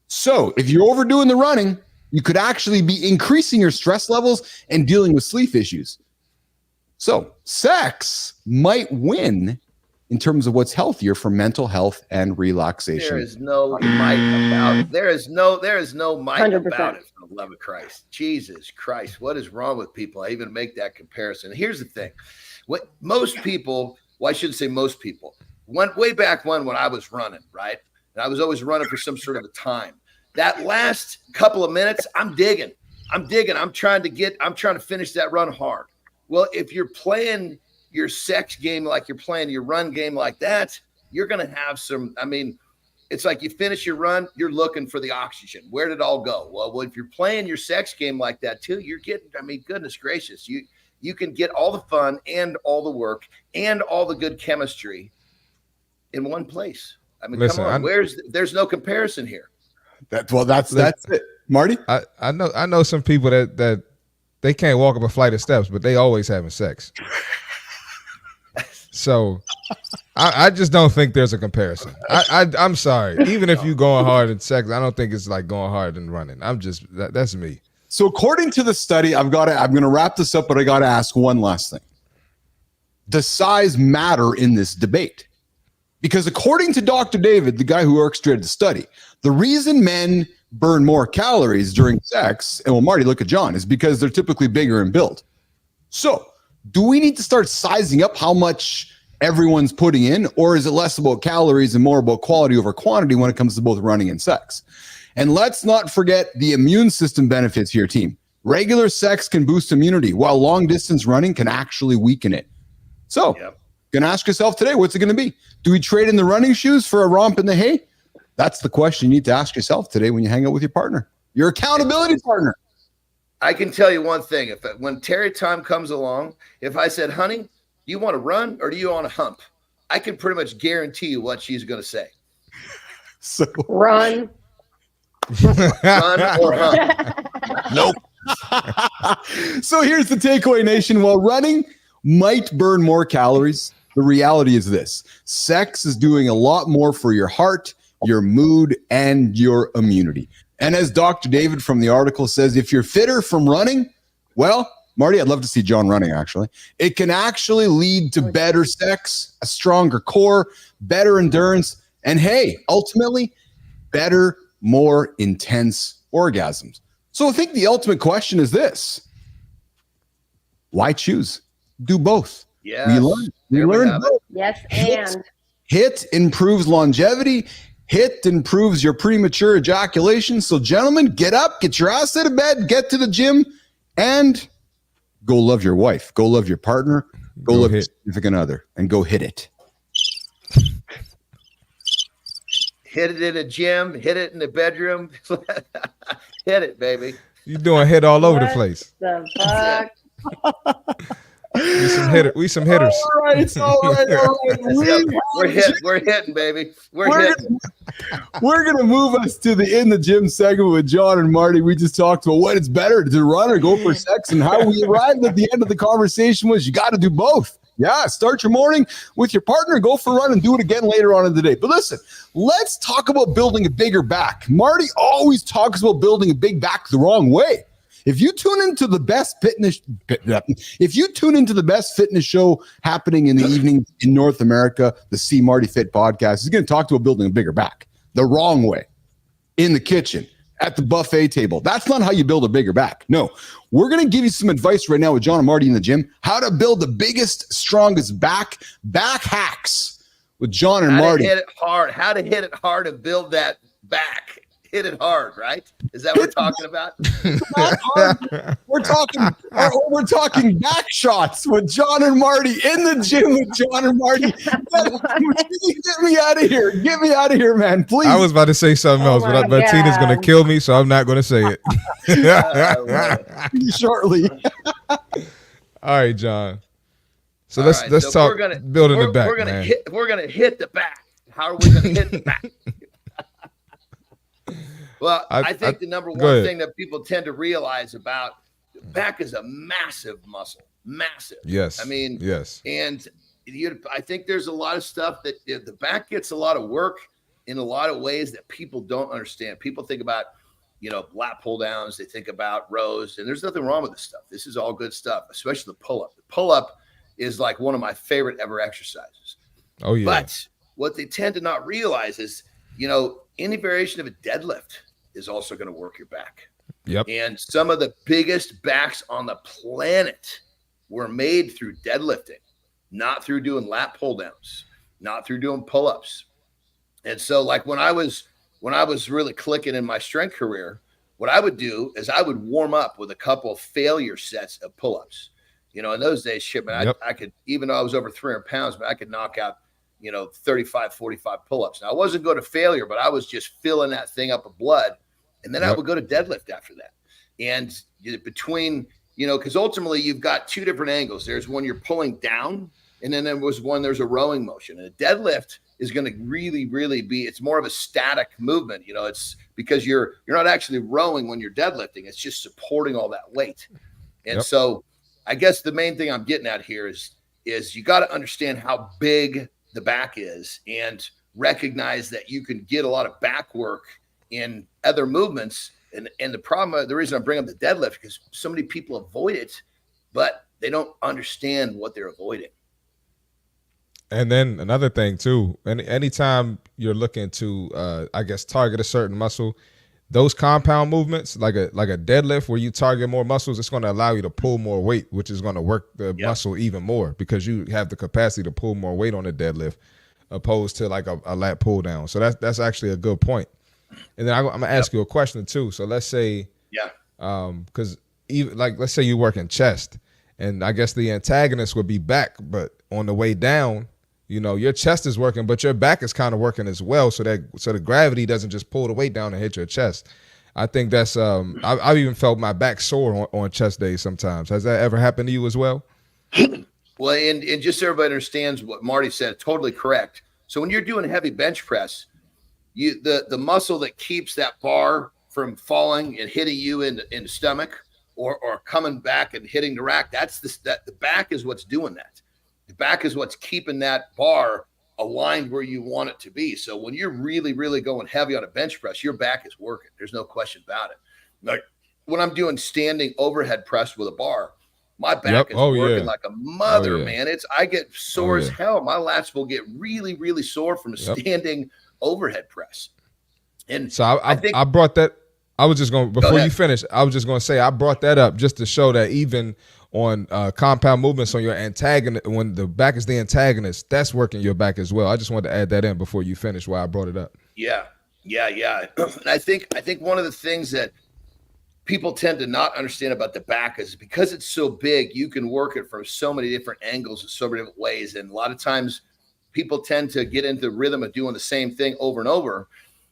So if you're overdoing the running, you could actually be increasing your stress levels and dealing with sleep issues. So sex might win in terms of what's healthier for mental health and relaxation. There is no might about it. There is no might 100%. about it, for the love of Christ. Jesus Christ, what is wrong with people? I even make that comparison. Here's the thing. What most people, well, I shouldn't say most people, way back when I was running, right? And I was always running for some sort of a time. That last couple of minutes, I'm digging. I'm trying to finish that run hard. Well, if you're playing your sex game like you're playing your run game like that, you're going to have some, I mean, it's like you finish your run, you're looking for the oxygen. Where did it all go? Well, if you're playing your sex game like that too, you're getting, I mean, goodness gracious, you can get all the fun and all the work and all the good chemistry in one place. I mean, listen, come on, there's no comparison here. That's it. Marty? I know some people that they can't walk up a flight of steps, but they always having sex. So I just don't think there's a comparison. I'm sorry. Even if you going hard in sex, I don't think it's like going hard in running. That's me. So according to the study, I'm going to wrap this up, but I got to ask one last thing. Does size matter in this debate? Because according to Dr. David, the guy who orchestrated the study, the reason men burn more calories during sex, and well, Marty, look at John, is because they're typically bigger in build. So do we need to start sizing up how much everyone's putting in, or is it less about calories and more about quality over quantity when it comes to both running and sex? And let's not forget the immune system benefits here, team. Regular sex can boost immunity, while long distance running can actually weaken it. So, Gonna ask yourself today, what's it gonna be? Do we trade in the running shoes for a romp in the hay? That's the question you need to ask yourself today when you hang out with your partner, your accountability partner. I can tell you one thing. When Terry time comes along, if I said, honey, do you want to run or do you want to hump? I can pretty much guarantee you what she's going to say. So run. Run or hump. Nope. So here's the takeaway, nation. While running might burn more calories, the reality is this: sex is doing a lot more for your heart, your mood, and your immunity. And as Dr. David from the article says, if you're fitter from running, well, Marty, I'd love to see John running, actually. It can actually lead to better sex, a stronger core, better endurance, and hey, ultimately, better, more intense orgasms. So I think the ultimate question is this: why choose? Do both. Yeah. We learn both. Yes, and HIT improves longevity. HIT improves your premature ejaculation. So, gentlemen, get up, get your ass out of bed, get to the gym, and go love your wife. Go love your partner. Go love your significant other, and go hit it. Hit it in a gym. Hit it in the bedroom. Hit it, baby. You doing hit all over the place. The fuck? We some hitters. All right. We're hitting, baby. We're hitting. We're gonna move us to the in the gym segment with John and Marty. We just talked about what it's better to run or go for sex, and how we arrived at the end of the conversation was you got to do both. Yeah, start your morning with your partner, go for a run, and do it again later on in the day. But listen, let's talk about building a bigger back. Marty always talks about building a big back the wrong way. If you tune into the best fitness show happening in the evening in North America, the CMartyFit podcast, is going to talk about building a bigger back the wrong way, in the kitchen, at the buffet table. That's not how you build a bigger back. No, we're going to give you some advice right now with John and Marty in the gym, how to build the biggest, strongest back hacks with John and Marty. How to hit it hard and build that back. Hit it hard, right? Is that what we're talking about? We're talking back shots with John and Marty in the gym with John and Marty. Get me out of here. Get me out of here, man. Please. I was about to say something else, but Tina's going to kill me, so I'm not going to say it. Shortly. All right, John. So let's talk building the back. We're gonna hit the back. How are we going to hit the back? Well, I think the number one thing that people tend to realize about the back is a massive muscle, massive. Yes. I mean, yes. And I think there's a lot of stuff that the back gets a lot of work in a lot of ways that people don't understand. People think about, lat pull downs. They think about rows, and there's nothing wrong with this stuff. This is all good stuff, especially the pull up. The pull up is like one of my favorite ever exercises. Oh yeah. But what they tend to not realize is, any variation of a deadlift is also going to work your back. Yep. And some of the biggest backs on the planet were made through deadlifting, not through doing lat pull downs, not through doing pull-ups. And so like when I was really clicking in my strength career, what I would do is I would warm up with a couple of failure sets of pull-ups. In those days, I could, even though I was over 300 pounds, but I could knock out 35, 45 pull-ups. Now I wasn't going to failure, but I was just filling that thing up with blood. And then I would go to deadlift after that. And between, because ultimately you've got two different angles. There's when you're pulling down, and then there's a rowing motion. And a deadlift is going to really, really it's more of a static movement. It's because you're not actually rowing when you're deadlifting. It's just supporting all that weight. And so I guess the main thing I'm getting at here is you got to understand how big the back is and recognize that you can get a lot of back work in other movements. And the reason I bring up the deadlift, because so many people avoid it, but they don't understand what they're avoiding. And then another thing too, anytime you're looking to, target a certain muscle, those compound movements, like a deadlift where you target more muscles, it's going to allow you to pull more weight, which is going to work the muscle even more because you have the capacity to pull more weight on a deadlift opposed to like a lat pull down. So that's actually a good point. And then I'm gonna ask you a question too. So let's say, because even like let's say you work in chest, and I guess the antagonist would be back, but on the way down, your chest is working, but your back is kind of working as well, so the gravity doesn't just pull the weight down and hit your chest. I think that's I've even felt my back sore on chest days sometimes. Has that ever happened to you as well? Well, and just so everybody understands what Marty said, totally correct. So when you're doing heavy bench press, the muscle that keeps that bar from falling and hitting you in the stomach or coming back and hitting the rack, the back is what's doing that. The back is what's keeping that bar aligned where you want it to be. So when you're really, really going heavy on a bench press, your back is working. There's no question about it. Like when I'm doing standing overhead press with a bar, my back is working like a mother, man. I get sore as hell. My lats will get really, really sore from a standing overhead press. And so I brought that. I was just going before you finish. I was just going to say I brought that up just to show that even on compound movements on your antagonist, when the back is the antagonist, that's working your back as well. I just wanted to add that in before you finish why I brought it up. Yeah. And I think one of the things that people tend to not understand about the back is because it's so big, you can work it from so many different angles in so many different ways. And a lot of times people tend to get into the rhythm of doing the same thing over and over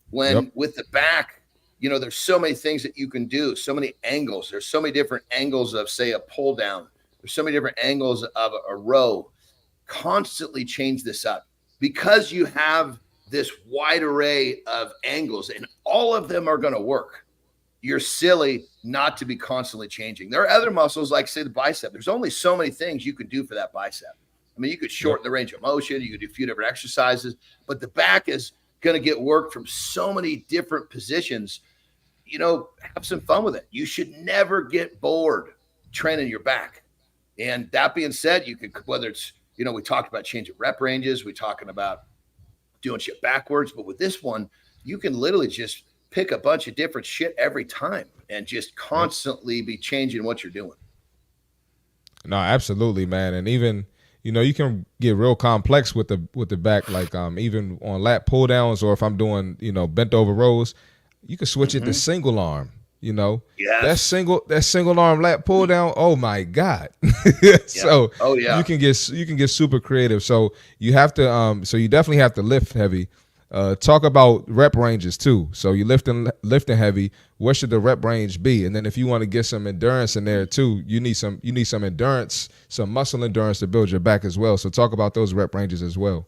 when with the back, there's so many things that you can do, so many angles. There's so many different angles of, say, a pull down. There's so many different angles of a row. Constantly change this up because you have this wide array of angles and all of them are going to work. You're silly not to be constantly changing. There are other muscles like, say, the bicep. There's only so many things you can do for that bicep. I mean, you could shorten the range of motion. You could do a few different exercises, but the back is going to get work from so many different positions. Have some fun with it. You should never get bored training your back. And that being said, you could, whether it's, we talked about changing rep ranges, we're talking about doing shit backwards, but with this one, you can literally just pick a bunch of different shit every time and just constantly be changing what you're doing. No, absolutely, man. And even, you can get real complex with the back, like even on lat pull downs, or if I'm doing, bent over rows, you can switch it to single arm, that single arm lat pull down. Oh my God. So you can get super creative. So you have to, so you definitely have to lift heavy. Talk about rep ranges too. So you lifting heavy. What should the rep range be? And then if you want to get some endurance in there too, you need some endurance, some muscle endurance to build your back as well. So talk about those rep ranges as well.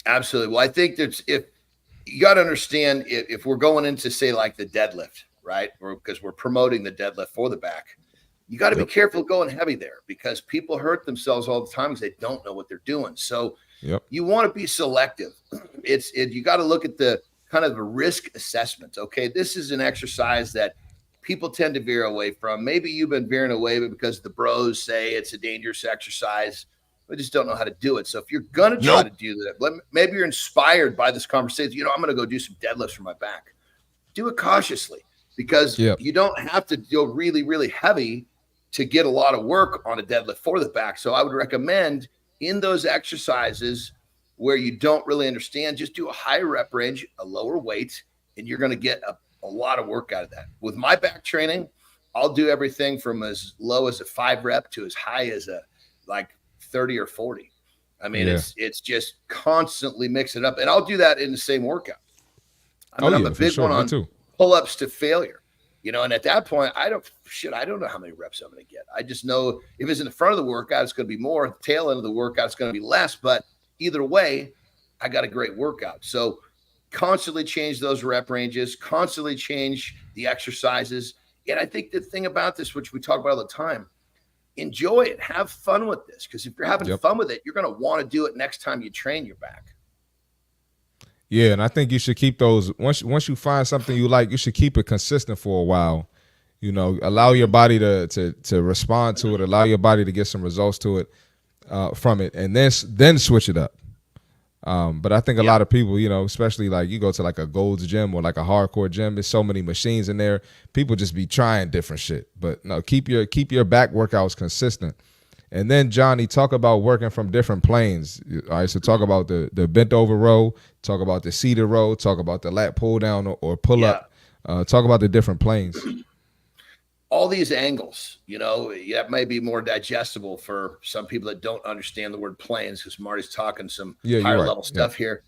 Absolutely. Well, I think that's if you got to understand if we're going into say like the deadlift, right? Or because we're promoting the deadlift for the back, you got to be careful going heavy there because people hurt themselves all the time because they don't know what they're doing. So you want to be selective. You got to look at the kind of a risk assessment. Okay, this is an exercise that people tend to veer away from. Maybe you've been veering away because the bros say it's a dangerous exercise. We just don't know how to do it. So if you're going to try to do that, maybe you're inspired by this conversation. I'm going to go do some deadlifts for my back. Do it cautiously because you don't have to go really, really heavy to get a lot of work on a deadlift for the back. So I would recommend in those exercises where you don't really understand, just do a high rep range, a lower weight, and you're going to get a lot of work out of that. With my back training, I'll do everything from as low as a 5 rep to as high as a 30 or 40. I mean, it's just constantly mix it up. And I'll do that in the same workout. I'm a big one on pull-ups to failure. And at that point, I don't know how many reps I'm going to get. I just know if it's in the front of the workout, it's going to be more. At the tail end of the workout, it's going to be less. But either way, I got a great workout. So constantly change those rep ranges, constantly change the exercises. And I think the thing about this, which we talk about all the time, enjoy it. Have fun with this. Because if you're having fun with it, you're going to want to do it next time you train your back. Yeah, and I think you should keep those once you find something you like, you should keep it consistent for a while. Allow your body to respond to it, allow your body to get some results to it from it, and then switch it up. But I think a lot of people, especially like you go to like a Gold's Gym or like a hardcore gym, there's so many machines in there. People just be trying different shit. But no, keep your back workouts consistent. And then, Johnny, talk about working from different planes. All right, so talk about the bent over row, talk about the seated row, talk about the lat pull down or pull up. Talk about the different planes. All these angles, that may be more digestible for some people that don't understand the word planes because Marty's talking some higher level stuff here.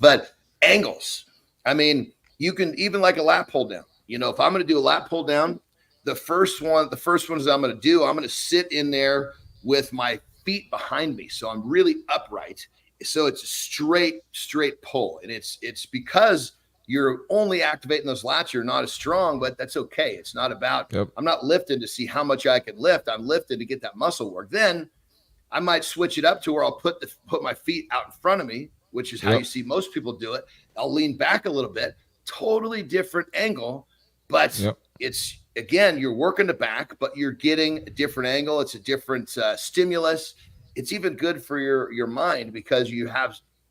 But angles, I mean, you can even like a lat pull down. If I'm going to do a lat pull down, the first one is I'm going to sit in there with my feet behind me. So I'm really upright. So it's a straight pull. And it's because you're only activating those lats. You're not as strong, but that's okay. It's not about, I'm not lifting to see how much I can lift. I'm lifting to get that muscle work. Then I might switch it up to where I'll put my feet out in front of me, which is how you see most people do it. I'll lean back a little bit, totally different angle, but it's, again, you're working the back, but you're getting a different angle. It's a different stimulus. It's even good for your mind because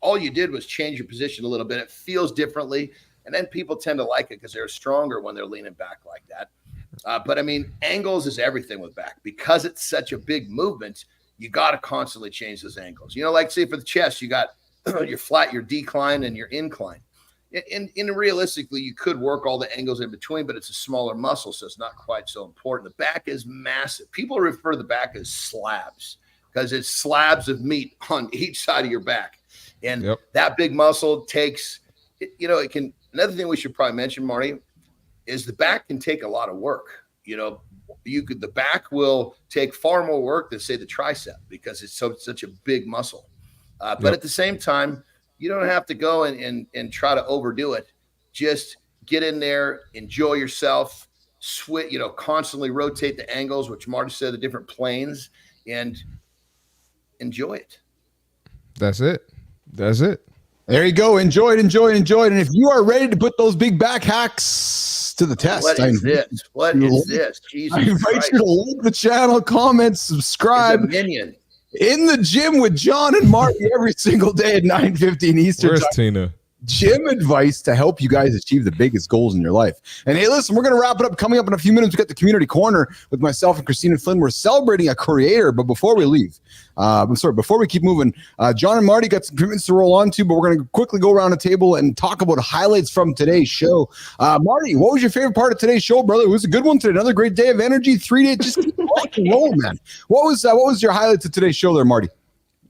all you did was change your position a little bit. It feels differently. And then people tend to like it because they're stronger when they're leaning back like that. But I mean, angles is everything with back because it's such a big movement. You got to constantly change those angles. Like say for the chest, you got your flat, your decline, and your incline. And realistically, you could work all the angles in between, but it's a smaller muscle, so it's not quite so important. The back is massive. People refer to the back as slabs because it's slabs of meat on each side of your back. And that big muscle takes, it can. Another thing we should probably mention, Marty, is the back can take a lot of work. The back will take far more work than say the tricep because it's such a big muscle. But at the same time, you don't have to go and try to overdo it. Just get in there, enjoy yourself, constantly rotate the angles, which Marty said, the different planes, and enjoy it. That's it. There you go. Enjoy it. And if you are ready to put those big back hacks to the test, What is this? Jesus I invite Christ. you to like the channel, comment, subscribe. He's a minion. In the gym with Jon and Marty every single day at 9:15 Eastern Where's time. Tina? Gym advice to help you guys achieve the biggest goals in your life. And hey, listen, we're going to wrap it up. Coming up in a few minutes, we got the community corner with myself and Kristina Flynn. We're celebrating a creator, but before we leave, before we keep moving, Jon and Marty got some commitments to roll on to, but we're going to quickly go around the table and talk about highlights from today's show. Marty, what was your favorite part of today's show, brother? It was a good one today. Another great day of energy, 3 days. Just keep rocking roll, man. What was your highlights of today's show there, Marty?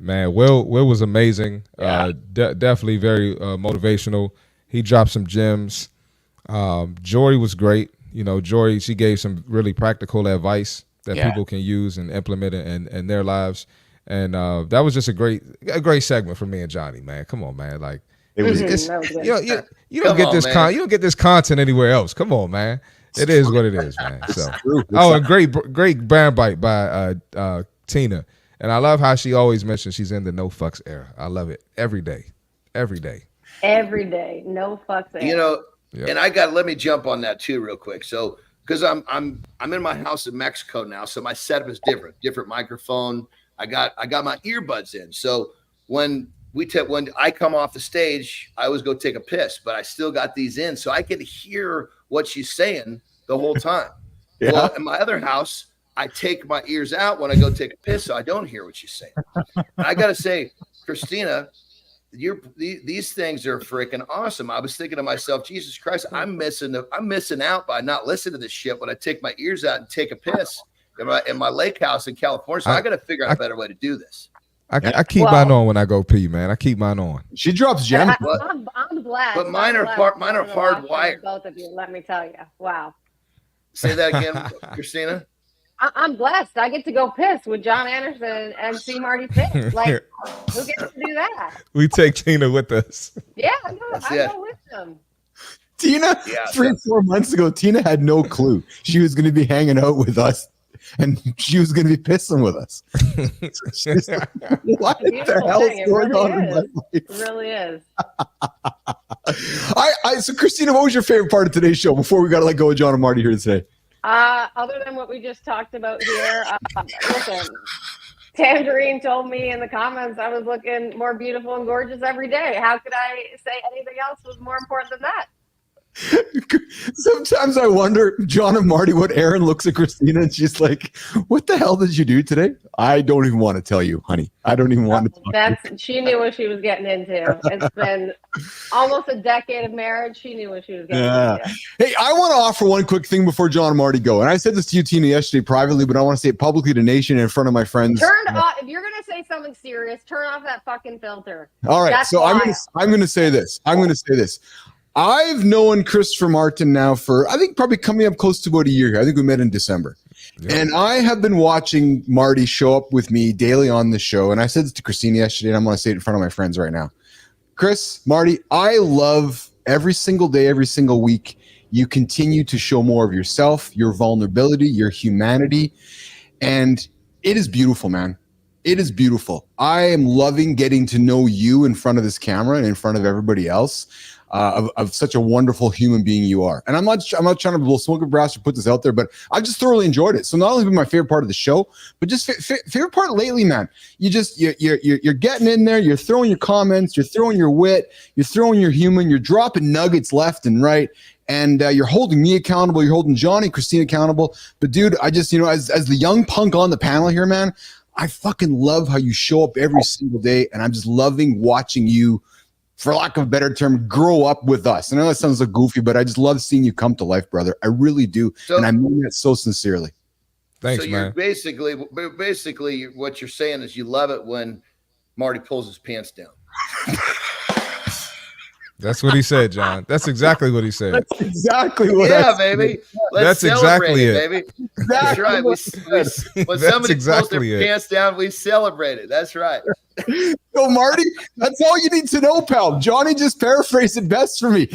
Man, Will was amazing. Definitely very motivational. He dropped some gems. Jory was great. Jory, she gave some really practical advice that people can use and implement in their lives. And that was just a great segment for me and Johnny, man. Come on, man. Like you don't get this you don't get this content anywhere else. Come on, man. It is what it is, man. So and great brand bite by Tina. And I love how she always mentions she's in the no fucks era. I love it every day. Every day. Every day. No fucks era. You know, and let me jump on that too real quick. So because I'm in my house in Mexico now, so my setup is different microphone. I got my earbuds in. So when I come off the stage, I always go take a piss, but I still got these in, so I can hear what she's saying the whole time. Yeah. Well, in my other house, I take my ears out when I go take a piss, so I don't hear what she's saying. And I gotta say, Kristina, these things are freaking awesome. I was thinking to myself, Jesus Christ, I'm missing out by not listening to this shit when I take my ears out and take a piss in my lake house in California. So I got to figure out a better way to do this. I keep mine on when I go pee, man. I keep mine on. She drops gems. I'm glad. But mine are hardwired. Both of you, let me tell you. Wow. Say that again, Kristina. I'm blessed. I get to go piss with Jon Andersen and CMartyFit. Like, who gets to do that? We take Tina with us. Yeah, I go with them. Tina, 3-4 months ago, Tina had no clue she was going to be hanging out with us, and she was going to be pissing with us. Like, what the hell is going on in my life? It really is. So, Kristina, what was your favorite part of today's show before we got to let go of Jon and Marty here today? Other than what we just talked about here, listen, Tangerine told me in the comments I was looking more beautiful and gorgeous every day. How could I say anything else was more important than that? Sometimes I wonder, Jon and Marty, what Erin looks at Kristina and she's like, what the hell did you do today? I don't even want to tell you, honey. I don't even want to tell you. She knew what she was getting into. It's been almost a decade of marriage. She knew what she was getting into. Hey, I want to offer one quick thing before Jon and Marty go. And I said this to you, Tina, yesterday privately, but I want to say it publicly to Nation in front of my friends. Turn off, if you're going to say something serious, turn off that fucking filter. All right. So I'm going to say this. I've known Christopher Martin now for, I think, probably coming up close to about a year. I think we met in December. Yeah. And I have been watching Marty show up with me daily on the show. And I said this to Kristina yesterday, and I'm going to say it in front of my friends right now. Chris, Marty, I love every single day, every single week, you continue to show more of yourself, your vulnerability, your humanity. And it is beautiful, man. It is beautiful. I am loving getting to know you in front of this camera and in front of everybody else. Of such a wonderful human being you are. And I'm not trying to blow smoke and brass or put this out there, but I've just thoroughly enjoyed it. So not only been my favorite part of the show, but just favorite part lately, man. You're getting in there, you're throwing your comments, you're throwing your wit, you're throwing your human, you're dropping nuggets left and right. And you're holding me accountable, you're holding Johnny and Kristina accountable. But dude, I just, as the young punk on the panel here, man, I fucking love how you show up every single day. And I'm just loving watching you, for lack of a better term, grow up with us. I know that sounds like goofy, but I just love seeing you come to life, brother. I really do. And I mean that so sincerely. Thanks, man. You're basically what you're saying is you love it when Marty pulls his pants down. That's what he said, Jon. That's exactly what he said. That's exactly what baby. That's exactly it. Baby. That's right. When somebody pulls their pants down, we celebrate it. That's right. So, Marty, that's all you need to know, pal. Johnny just paraphrased it best for me.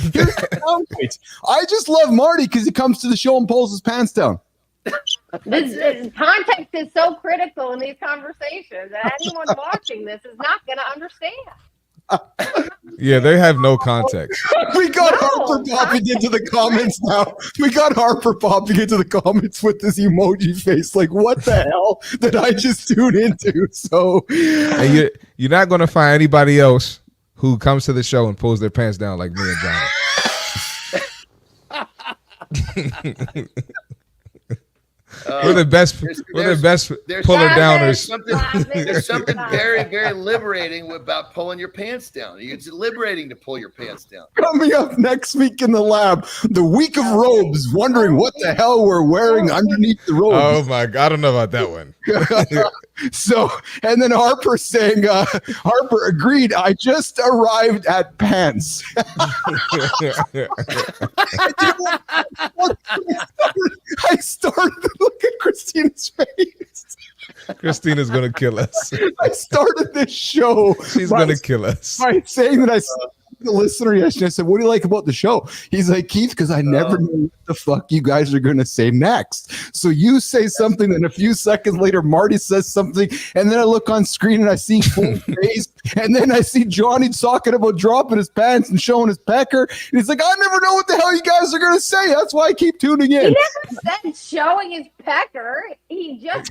I just love Marty because he comes to the show and pulls his pants down. This context is so critical in these conversations, and anyone watching this is not going to understand. Yeah, they have no context. We got Harper popping into the comments now. We got Harper popping into the comments with this emoji face. Like, what the hell did I just tune into? So, and you're not going to find anybody else who comes to the show and pulls their pants down like me and Johnny. We're the best puller downers. There's something very, very liberating about pulling your pants down. It's liberating to pull your pants down. Coming up next week in the lab, the week of robes, wondering what the hell we're wearing underneath the robes. Oh my God, I don't know about that one. So, and then Harper saying, Harper agreed, I just arrived at pants. I started to look at Kristina's face. Kristina's gonna kill us. I started this show. She's gonna kill us by saying that I the listener yesterday. I said, "What do you like about the show?" He's like, "Keith, because I never know what the fuck you guys are going to say next. So you say something, and a few seconds later, Marty says something, and then I look on screen and I see full face, and then I see Johnny talking about dropping his pants and showing his pecker. And he's like, I never know what the hell you guys are going to say. That's why I keep tuning in." He never said showing his pecker. He just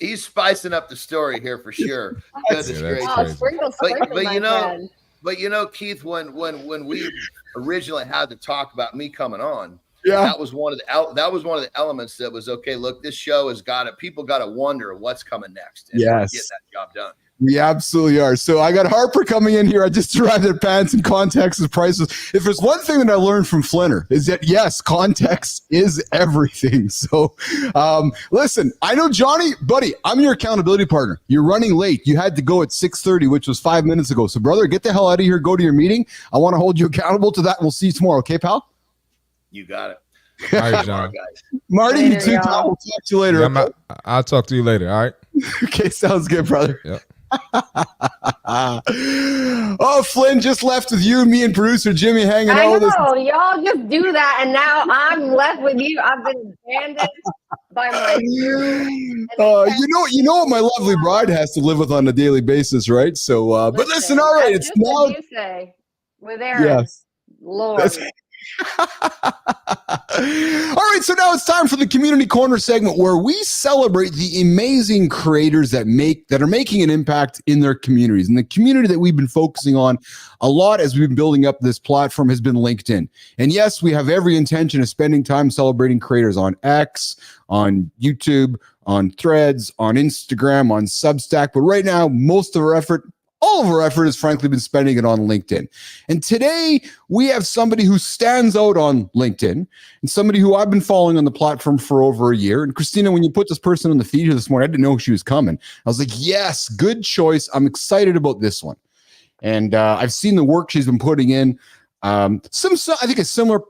he's spicing up the story here for sure. Goodness gracious. Sprinkle, But you know, Keith, when we originally had to talk about me coming on, yeah, that was one of the elements that was okay. Look, this show has got it. People got to wonder what's coming next. And yes, get that job done. We absolutely are. So I got Harper coming in here. I just arrived at Pants and Context is Priceless. If there's one thing that I learned from Flinner is that, yes, context is everything. So listen, I know, Johnny, buddy, I'm your accountability partner. You're running late. You had to go at 6:30, which was 5 minutes ago. So, brother, get the hell out of here. Go to your meeting. I want to hold you accountable to that. We'll see you tomorrow. Okay, pal? You got it. All right, John. Marty, you too. We'll talk to you later. Yeah, I'll talk to you later. All right. Okay, sounds good, brother. Yep. Oh, Flynn just left with you, me, and producer Jimmy hanging out with us. I know, y'all just do that, and now I'm left with you. I've been abandoned by my you know what my lovely bride has to live with on a daily basis, right? So, but listen, all right, it's now. What you say with Aaron. Yes, Lord. All right, so now it's time for the Community Corner segment where we celebrate the amazing creators that are making an impact in their communities. And the community that we've been focusing on a lot as we've been building up this platform has been LinkedIn. And yes, we have every intention of spending time celebrating creators on X, on YouTube, on Threads, on Instagram, on Substack. But right now, all of our effort has frankly been spending it on LinkedIn. And today we have somebody who stands out on LinkedIn and somebody who I've been following on the platform for over a year. And Kristina, when you put this person on the feed here this morning, I didn't know she was coming. I was like, yes, good choice. I'm excited about this one. And I've seen the work she's been putting in. I think a similar.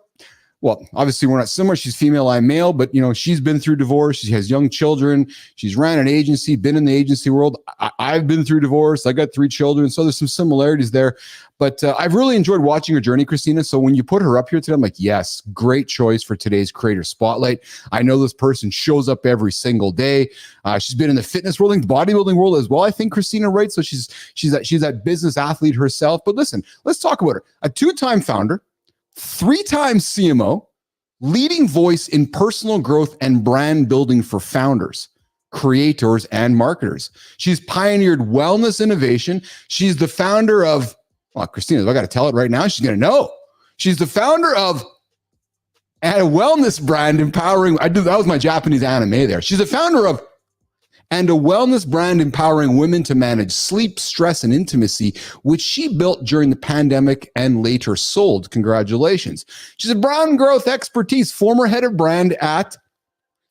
Well, obviously we're not similar. She's female, I'm male, but she's been through divorce. She has young children. She's ran an agency, been in the agency world. I've been through divorce. I got 3 children. So there's some similarities there, but I've really enjoyed watching her journey, Kristina. So when you put her up here today, I'm like, yes, great choice for today's Creator Spotlight. I know this person shows up every single day. She's been in the fitness world, and bodybuilding world as well. I think Kristina, right? So she's that business athlete herself, but listen, let's talk about her. A 2-time founder, 3-time CMO, leading voice in personal growth and brand building for founders, creators, and marketers. She's pioneered wellness innovation. She's the founder of, Kristina, I got to tell it right now. She's going to know. She's the founder of a wellness brand empowering. That was my Japanese anime there. She's the founder of and a wellness brand empowering women to manage sleep, stress, and intimacy, which she built during the pandemic and later sold. Congratulations. She's a brand growth expertise, former head of brand at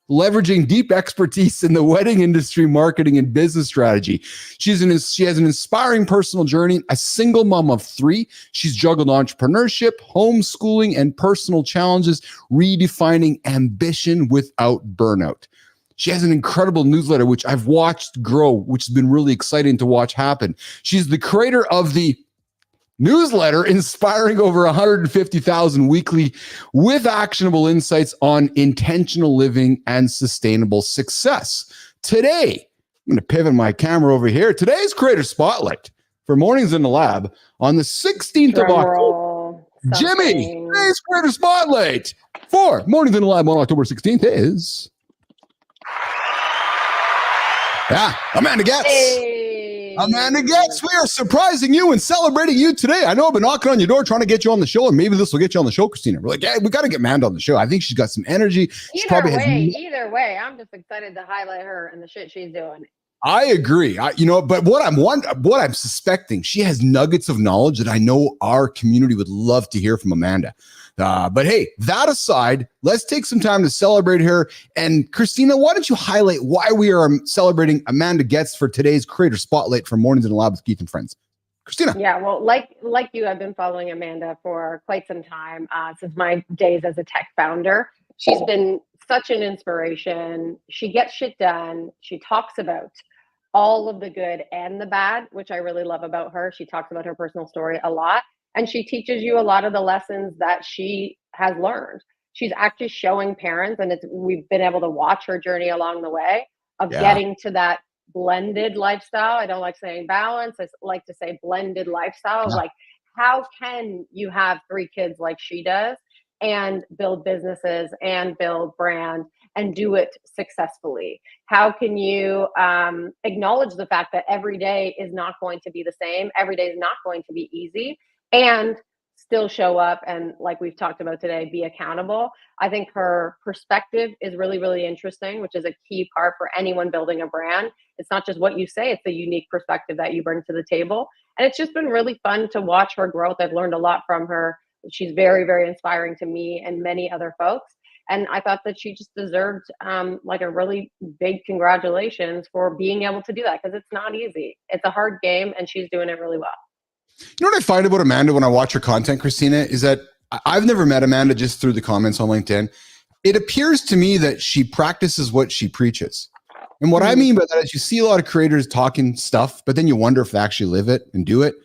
leveraging deep expertise in the wedding industry, marketing, and business strategy. She has an inspiring personal journey, a single mom of 3. She's juggled entrepreneurship, homeschooling, and personal challenges, redefining ambition without burnout. She has an incredible newsletter, which I've watched grow, which has been really exciting to watch happen. She's the creator of the newsletter, inspiring over 150,000 weekly with actionable insights on intentional living and sustainable success. Today, I'm going to pivot my camera over here. Today's Creator Spotlight for Mornings in the Lab on the 16th of October. Jimmy, today's Creator Spotlight for Mornings in the Lab on October 16th is... Amanda Getz. Hey. Amanda Getz, we are surprising you and celebrating you today. I know I've been knocking on your door trying to get you on the show, and maybe this will get you on the show, Kristina. We're like, yeah, we got to get Amanda on the show. I think she's got some energy. Either way, I'm just excited to highlight her and the shit she's doing. I agree. But what I'm suspecting, she has nuggets of knowledge that I know our community would love to hear from Amanda. But hey, that aside, let's take some time to celebrate her. And Kristina, why don't you highlight why we are celebrating Amanda Getz for today's Creator Spotlight from Mornings in the Lab with Keith and Friends? Kristina. Yeah, well, like you, I've been following Amanda for quite some time, since my days as a tech founder. She's been such an inspiration. She gets shit done. She talks about all of the good and the bad, which I really love about her. She talks about her personal story a lot, and she teaches you a lot of the lessons that she has learned. She's actually showing parents, and we've been able to watch her journey along the way of getting to that blended lifestyle. I don't like saying balance. I like to say blended lifestyle. Like, how can you have 3 kids like she does and build businesses and build brand and do it successfully? How can you acknowledge the fact that every day is not going to be the same? Every day is not going to be easy, and still show up and, like we've talked about today, be accountable. I think her perspective is really, really interesting, which is a key part for anyone building a brand. It's not just what you say, it's the unique perspective that you bring to the table. And it's just been really fun to watch her growth. I've learned a lot from her. She's very, very inspiring to me and many other folks. And I thought that she just deserved like a really big congratulations for being able to do that, because it's not easy. It's a hard game, and she's doing it really well. You know what I find about Amanda when I watch her content, Kristina, is that I've never met Amanda just through the comments on LinkedIn. It appears to me that she practices what she preaches. And what I mean by that is you see a lot of creators talking stuff, but then you wonder if they actually live it and do it.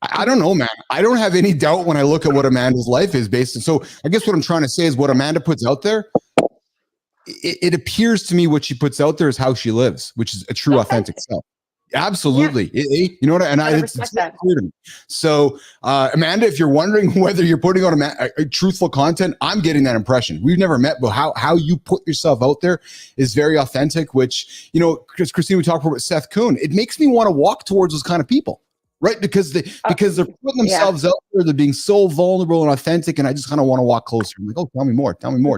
I don't know, man. I don't have any doubt when I look at what Amanda's life is based on. So I guess what I'm trying to say is what Amanda puts out there, it appears to me what she puts out there is how she lives, which is a true, authentic self. Absolutely. Yeah. You know what? And it's clear to me. So, Amanda, if you're wondering whether you're putting on a truthful content, I'm getting that impression. We've never met, but how you put yourself out there is very authentic, which, you know, because Kristina, we talked about Seth Kuhn, it makes me want to walk towards those kind of people, right? Because they're putting themselves out there, they're being so vulnerable and authentic, and I just kind of want to walk closer. I'm like, oh, tell me more. Tell me more.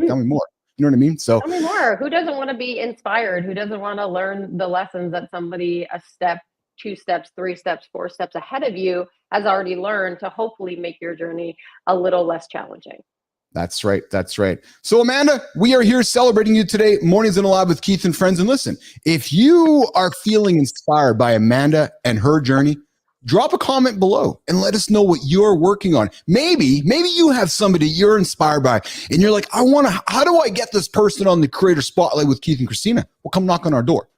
You know what I mean? So tell me more. Who doesn't want to be inspired? Who doesn't want to learn the lessons that somebody a step, 2 steps, 3 steps, 4 steps ahead of you has already learned to hopefully make your journey a little less challenging? That's right. That's right. So, Amanda, we are here celebrating you today. Mornings in the Lab with Keith and friends. And listen, if you are feeling inspired by Amanda and her journey, drop a comment below and let us know what you're working on. Maybe you have somebody you're inspired by and you're like, how do I get this person on the creator spotlight with Keith and Kristina? Well, come knock on our door.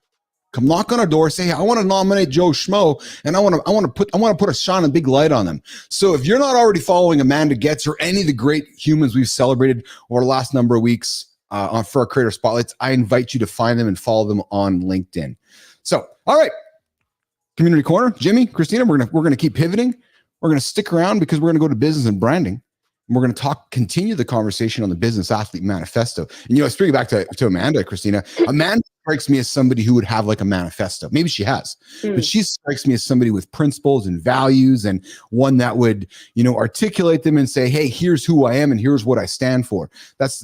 Come knock on our door. Say, hey, I want to nominate Joe Schmo, and I want to put a shine a big light on them. So if you're not already following Amanda Getz or any of the great humans we've celebrated over the last number of weeks for our creator spotlights, I invite you to find them and follow them on LinkedIn. So, all right. Community Corner, Jimmy, Kristina, we're gonna keep pivoting. We're gonna stick around because we're gonna go to business and branding. And we're gonna continue the conversation on the Business Athlete Manifesto. And speaking back to Amanda, Kristina, Amanda strikes me as somebody who would have like a manifesto. Maybe she has, but she strikes me as somebody with principles and values, and one that would, articulate them and say, hey, here's who I am and here's what I stand for. That's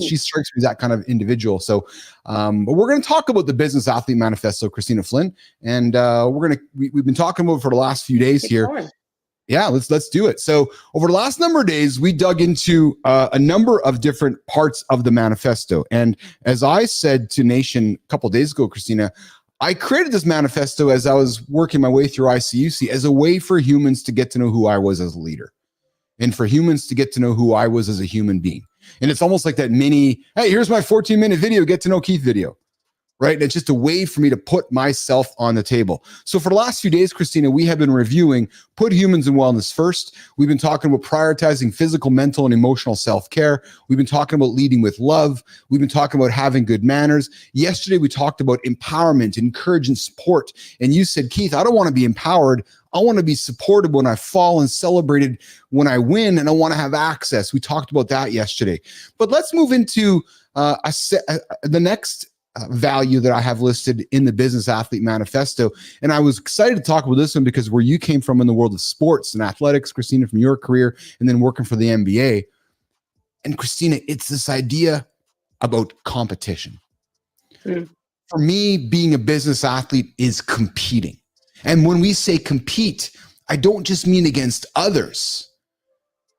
she strikes me as that kind of individual. So, but we're going to talk about the Business Athlete Manifesto, Kristina Flynn, and we've been talking about it for the last few days here. Yeah, let's do it. So over the last number of days, we dug into a number of different parts of the manifesto. And as I said to Nation a couple of days ago, Kristina, I created this manifesto as I was working my way through ICUC as a way for humans to get to know who I was as a leader, and for humans to get to know who I was as a human being. And it's almost like that mini, hey, here's my 14-minute video, get to know Keith video. Right? And it's just a way for me to put myself on the table. So for the last few days, Kristina, we have been reviewing Put Humans in Wellness First. We've been talking about prioritizing physical, mental, and emotional self-care. We've been talking about leading with love. We've been talking about having good manners. Yesterday, we talked about empowerment, encouragement, support. And you said, Keith, I don't want to be empowered. I want to be supported when I fall and celebrated when I win, and I want to have access. We talked about that yesterday. But let's move into the next value that I have listed in the Business Athlete Manifesto. And I was excited to talk about this one because where you came from in the world of sports and athletics, Kristina, from your career, and then working for the NBA. And Kristina, it's this idea about competition. For me, being a business athlete is competing. And when we say compete, I don't just mean against others.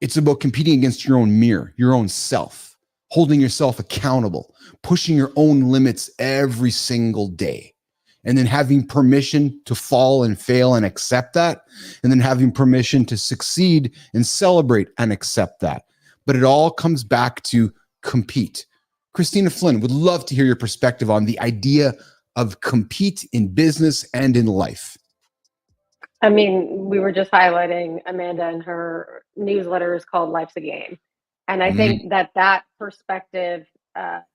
It's about competing against your own mirror, your own self, holding yourself accountable, pushing your own limits every single day, and then having permission to fall and fail and accept that, and then having permission to succeed and celebrate and accept that. But it all comes back to compete. Kristina Flynn, would love to hear your perspective on the idea of compete in business and in life. I mean, we were just highlighting Amanda, and her newsletter is called Life's a Game. And I think that perspective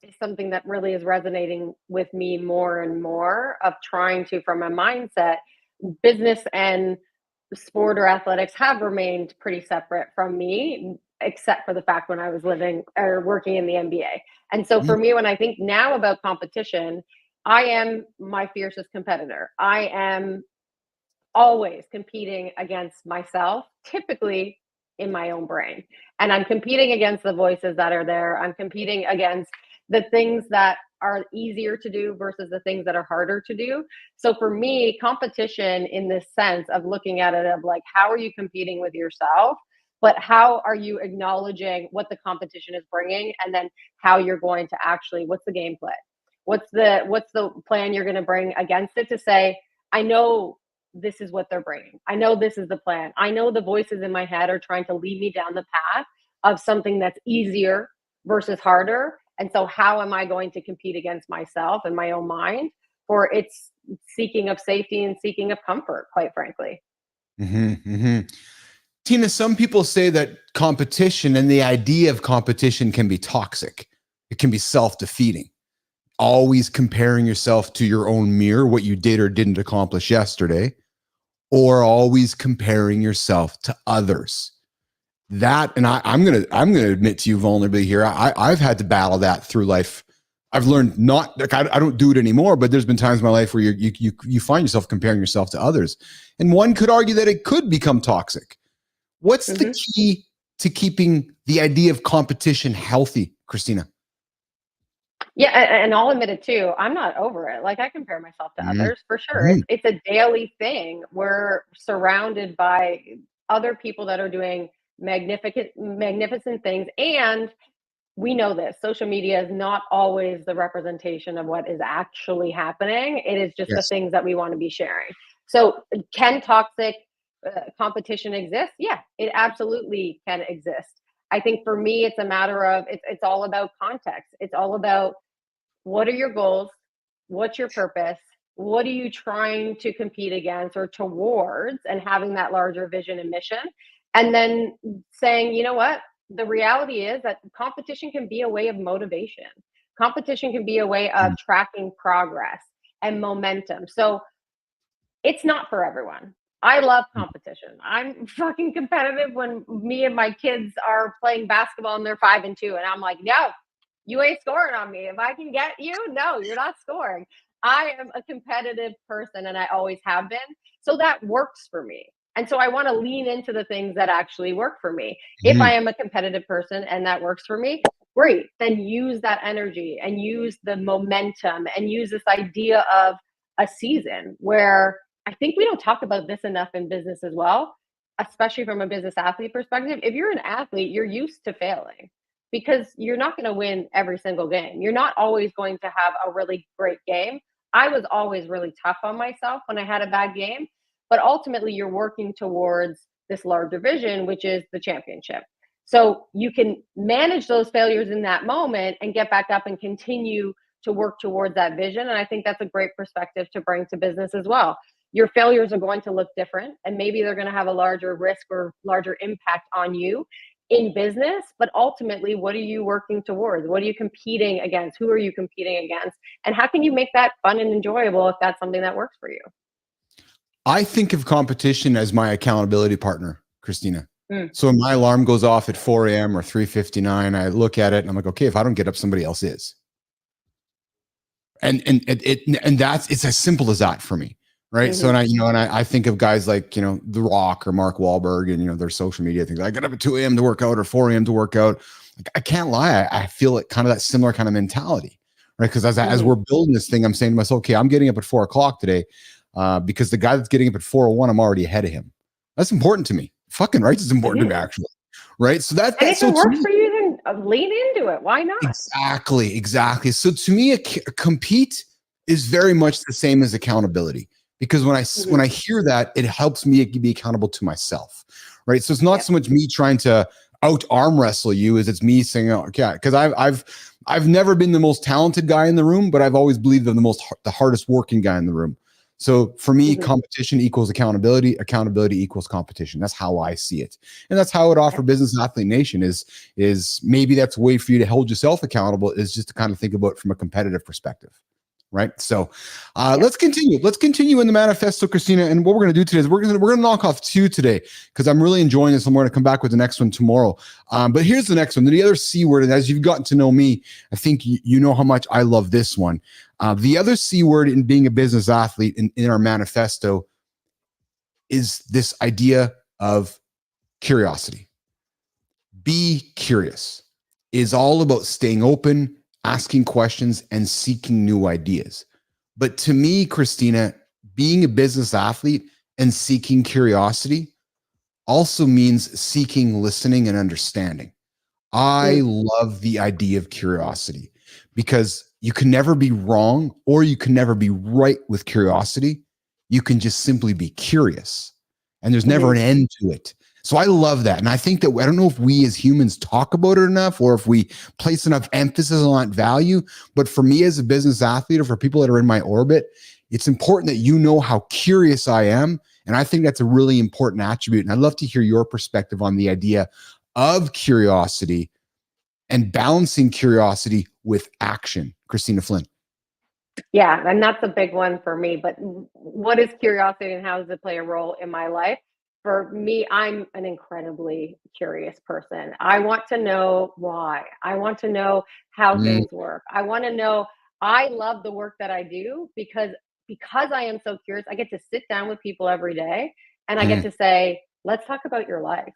is something that really is resonating with me more and more, of trying to, from a mindset, business and sport or athletics have remained pretty separate from me, except for the fact when I was living or working in the NBA. And so for me, when I think now about competition, I am my fiercest competitor. I am always competing against myself, typically in my own brain. And I'm competing against the voices that are there. I'm competing against the things that are easier to do versus the things that are harder to do. So for me, competition in this sense of looking at it of like, how are you competing with yourself? But how are you acknowledging what the competition is bringing, and then how you're going to actually, what's the game plan? What's the plan you're going to bring against it to say, I know this is what they're bringing. I know this is the plan. I know the voices in my head are trying to lead me down the path of something that's easier versus harder. And so how am I going to compete against myself and my own mind for its seeking of safety and seeking of comfort, quite frankly. Tina, some people say that competition and the idea of competition can be toxic. It can be self-defeating. Always comparing yourself to your own mirror, what you did or didn't accomplish yesterday, or always comparing yourself to others. That, and I'm gonna admit to you vulnerably here, I've had to battle that through life. I've learned not, like, I don't do it anymore, but there's been times in my life where you find yourself comparing yourself to others, and one could argue that it could become toxic. What's the key to keeping the idea of competition healthy, Kristina? Yeah, and I'll admit it too. I'm not over it. Like, I compare myself to others for sure. It's a daily thing. We're surrounded by other people that are doing magnificent things, and we know this. Social media is not always the representation of what is actually happening. It is just the things that we want to be sharing. So, can toxic competition exist? Yeah, it absolutely can exist. I think for me, it's a matter of it's all about context. It's all about, what are your goals? What's your purpose? What are you trying to compete against or towards, and having that larger vision and mission? And then saying, you know what? The reality is that competition can be a way of motivation. Competition can be a way of tracking progress and momentum. So it's not for everyone. I love competition. I'm fucking competitive when me and my kids are playing basketball and they're 5-2. And I'm like, no, you ain't scoring on me. If I can get you, no, you're not scoring. I am a competitive person, and I always have been. So that works for me. And so I want to lean into the things that actually work for me. If I am a competitive person and that works for me, great. Then use that energy and use the momentum and use this idea of a season, where I think we don't talk about this enough in business as well, especially from a business athlete perspective. If you're an athlete, you're used to failing, because you're not going to win every single game. You're not always going to have a really great game. I was always really tough on myself when I had a bad game. But ultimately, you're working towards this larger vision, which is the championship. So you can manage those failures in that moment and get back up and continue to work towards that vision. And I think that's a great perspective to bring to business as well. Your failures are going to look different, and maybe they're going to have a larger risk or larger impact on you in business. But ultimately, what are you working towards? What are you competing against? Who are you competing against? And how can you make that fun and enjoyable if that's something that works for you? I think of competition as my accountability partner, Kristina. So when my alarm goes off at 4 a.m. or 3:59, I look at it and I'm like, okay, if I don't get up, somebody else is. And that's, it's as simple as that for me, right? So, and I think of guys like, The Rock or Mark Wahlberg, and their social media things. I get up at 2 a.m. to work out or 4 a.m. to work out. Like, I can't lie, I feel like kind of that similar kind of mentality, right? Because as we're building this thing, I'm saying to myself, okay, I'm getting up at 4 o'clock today. Because the guy that's getting up at 4:01, I'm already ahead of him. That's important to me. Fucking right, it's important to me, actually. Right. So that's if it works for you, then lean into it. Why not? Exactly. So to me, a compete is very much the same as accountability, because when I hear that, it helps me be accountable to myself. Right. So it's not so much me trying to out arm wrestle you as it's me saying, okay, because I've never been the most talented guy in the room, but I've always believed I'm the hardest working guy in the room. So for me, competition equals accountability. Accountability equals competition. That's how I see it. And that's how I would offer Business Athlete Nation is maybe that's a way for you to hold yourself accountable, is just to kind of think about it from a competitive perspective. Right. So let's continue. Let's continue in the manifesto, Kristina. And what we're going to do today is we're going to knock off 2 today, because I'm really enjoying this. And we're going to come back with the next one tomorrow. But here's the next one. The other C word. And as you've gotten to know me, I think you know how much I love this one. The other C word in being a business athlete in our manifesto is this idea of curiosity. Be curious is all about staying open, asking questions, and seeking new ideas. But to me, Kristina, being a business athlete and seeking curiosity also means seeking listening and understanding. I love the idea of curiosity, because you can never be wrong or you can never be right with curiosity. You can just simply be curious, and there's never an end to it. So I love that. And I think that, I don't know if we as humans talk about it enough, or if we place enough emphasis on that value. But for me as a business athlete, or for people that are in my orbit, it's important that you know how curious I am. And I think that's a really important attribute. And I'd love to hear your perspective on the idea of curiosity and balancing curiosity with action. Kristina Flynn. Yeah, and that's a big one for me. But what is curiosity and how does it play a role in my life? For me, I'm an incredibly curious person. I want to know why. I want to know how things work. I want to know. I love the work that I do because I am so curious. I get to sit down with people every day and I get to say, let's talk about your life.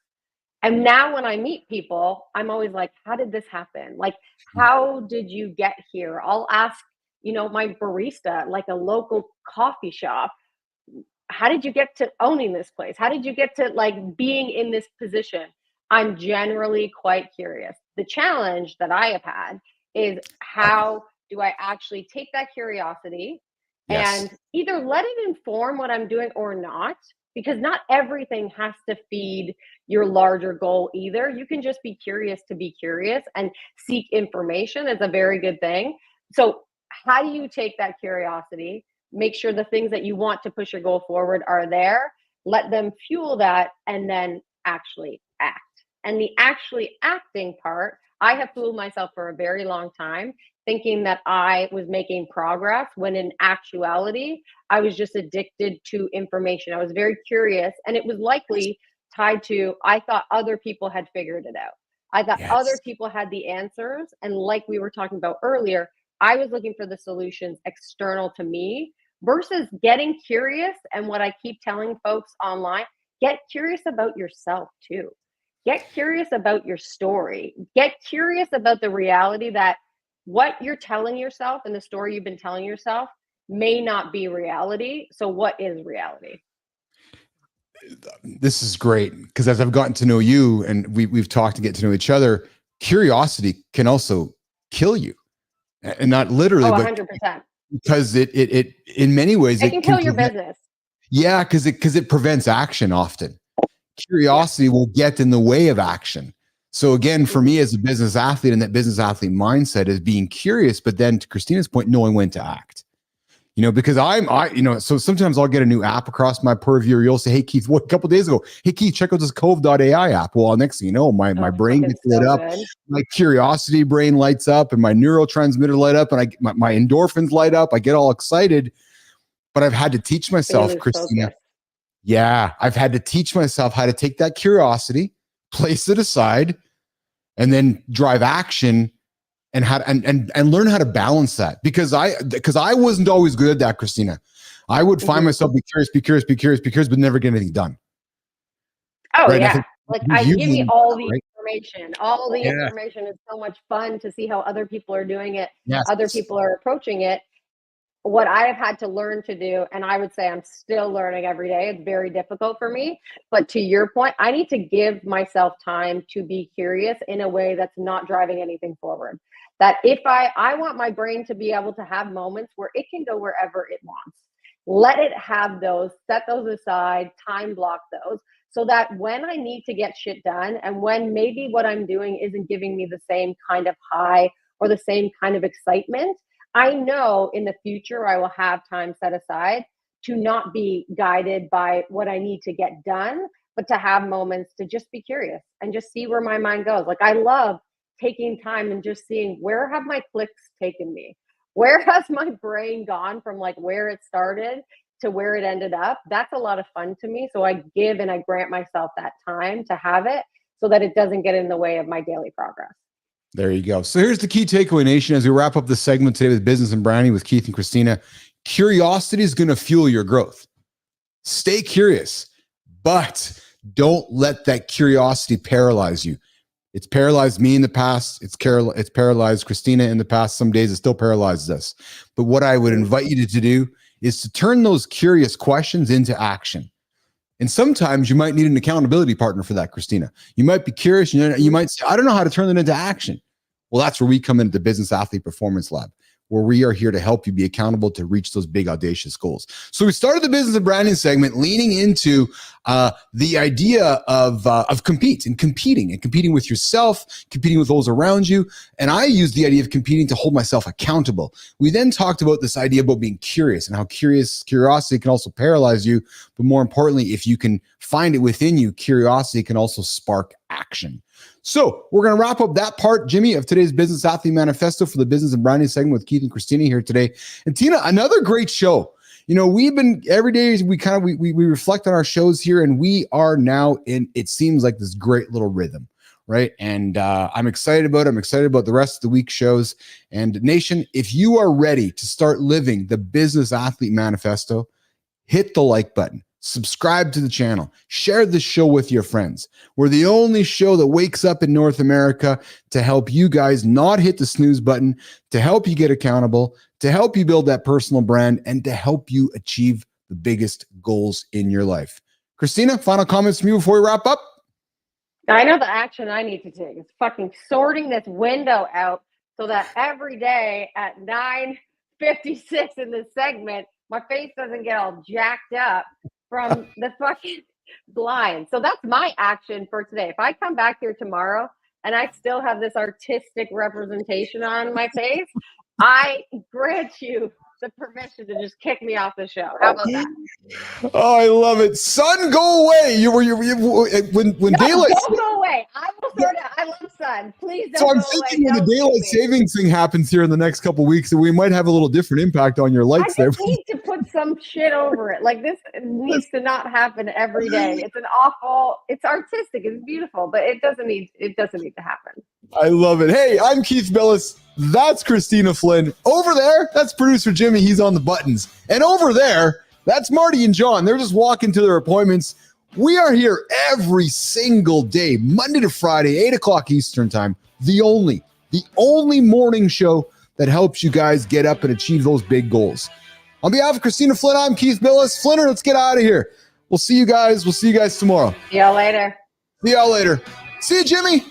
And now when I meet people, I'm always like, how did this happen? Like, how did you get here? I'll ask, my barista, like a local coffee shop, how did you get to owning this place? How did you get to like being in this position? I'm generally quite curious. The challenge that I have had is, how do I actually take that curiosity and either let it inform what I'm doing or not? Because not everything has to feed your larger goal either. You can just be curious to be curious, and seek information is a very good thing. So how do you take that curiosity, make sure the things that you want to push your goal forward are there, let them fuel that, and then actually act? And the actually acting part, I have fooled myself for a very long time, thinking that I was making progress, when in actuality, I was just addicted to information. I was very curious, and it was likely tied to, I thought other people had figured it out. I thought other people had the answers. And like we were talking about earlier, I was looking for the solutions external to me versus getting curious. And what I keep telling folks online, get curious about yourself too. Get curious about your story. Get curious about the reality that what you're telling yourself and the story you've been telling yourself may not be reality. So what is reality? This is great, because as I've gotten to know you and we've talked to get to know each other, curiosity can also kill you. And not literally, but 100%. Because it in many ways it can kill your business. Yeah, because it prevents action often. Curiosity will get in the way of action. So again, for me as a business athlete, and that business athlete mindset is being curious, but then to Kristina's point, knowing when to act. Because so sometimes I'll get a new app across my purview, or you'll say, hey Keith, a couple of days ago, hey Keith, check out this Cove.ai app. Well, next thing you know, my brain gets lit up, my curiosity brain lights up, and my neurotransmitter light up, and my endorphins light up. I get all excited, but I've had to teach myself, Kristina. Yeah, I've had to teach myself how to take that curiosity, place it aside, and then drive action. And how and learn how to balance that, because I wasn't always good at that, Kristina. I would find myself be curious, but never get anything done. Oh right? Yeah, give me all the information. All the information is so much fun to see how other people are doing it. Other people are approaching it. What I have had to learn to do, and I would say I'm still learning every day. It's very difficult for me, but to your point, I need to give myself time to be curious in a way that's not driving anything forward. That if I want my brain to be able to have moments where it can go wherever it wants. Let it have those, set those aside, time block those, so that when I need to get shit done, and when maybe what I'm doing isn't giving me the same kind of high or the same kind of excitement, I know in the future I will have time set aside to not be guided by what I need to get done, but to have moments to just be curious and just see where my mind goes. Like, I love taking time and just seeing, where have my clicks taken me? Where has my brain gone from like where it started to where it ended up? That's a lot of fun to me. So I give and I grant myself that time to have it so that it doesn't get in the way of my daily progress. There you go. So here's the key takeaway, nation, as we wrap up this segment today with Business and Branding with Keith and Kristina. Curiosity is going to fuel your growth. Stay curious, but don't let that curiosity paralyze you. It's paralyzed me in the past. It's paralyzed Kristina in the past. Some days it still paralyzes us. But what I would invite you to do is to turn those curious questions into action. And sometimes you might need an accountability partner for that, Kristina. You might be curious and you might say, I don't know how to turn that into action. Well, that's where we come into the Business Athlete Performance Lab, where we are here to help you be accountable to reach those big, audacious goals. So we started the business and branding segment leaning into the idea of competing with yourself, competing with those around you. And I used the idea of competing to hold myself accountable. We then talked about this idea about being curious and how curiosity can also paralyze you. But more importantly, if you can find it within you, curiosity can also spark action. So we're going to wrap up that part, Jimmy, of today's Business Athlete Manifesto for the Business and Branding segment with Keith and Kristina here today. And Tina, another great show. You know, we've been every day we reflect on our shows here, and we are now in, it seems like, this great little rhythm, right? And I'm excited about it. I'm excited about the rest of the week's shows. And nation, if you are ready to start living the Business Athlete Manifesto, hit the like button. Subscribe to the channel. Share the show with your friends. We're the only show that wakes up in North America to help you guys not hit the snooze button, to help you get accountable, to help you build that personal brand, and to help you achieve the biggest goals in your life. Kristina, final comments from you before we wrap up? I know the action I need to take is fucking sorting this window out so that every day at 9:56 in this segment, my face doesn't get all jacked up from the fucking blind. So that's my action for today. If I come back here tomorrow and I still have this artistic representation on my face, I grant you the permission to just kick me off the show. How about that? Oh, I love it. Sun, go away. When daylight. Don't go away. I will sort out. I love sun. Please don't. So I'm thinking when the daylight savings thing happens here in the next couple of weeks, that we might have a little different impact on your lights there. I need to put some shit over it. Like, this needs to not happen every day. It's artistic. It's beautiful, but it doesn't need to happen. I love it. Hey, I'm Keith Bilous. That's Kristina Flynn. Over there, that's producer Jimmy. He's on the buttons. And over there, that's Marty and Jon. They're just walking to their appointments. We are here every single day, Monday to Friday, 8 o'clock Eastern time. The only morning show that helps you guys get up and achieve those big goals. On behalf of Kristina Flynn, I'm Keith Bilous. Flinner, let's get out of here. We'll see you guys. We'll see you guys tomorrow. See y'all later. See y'all later. See you, Jimmy.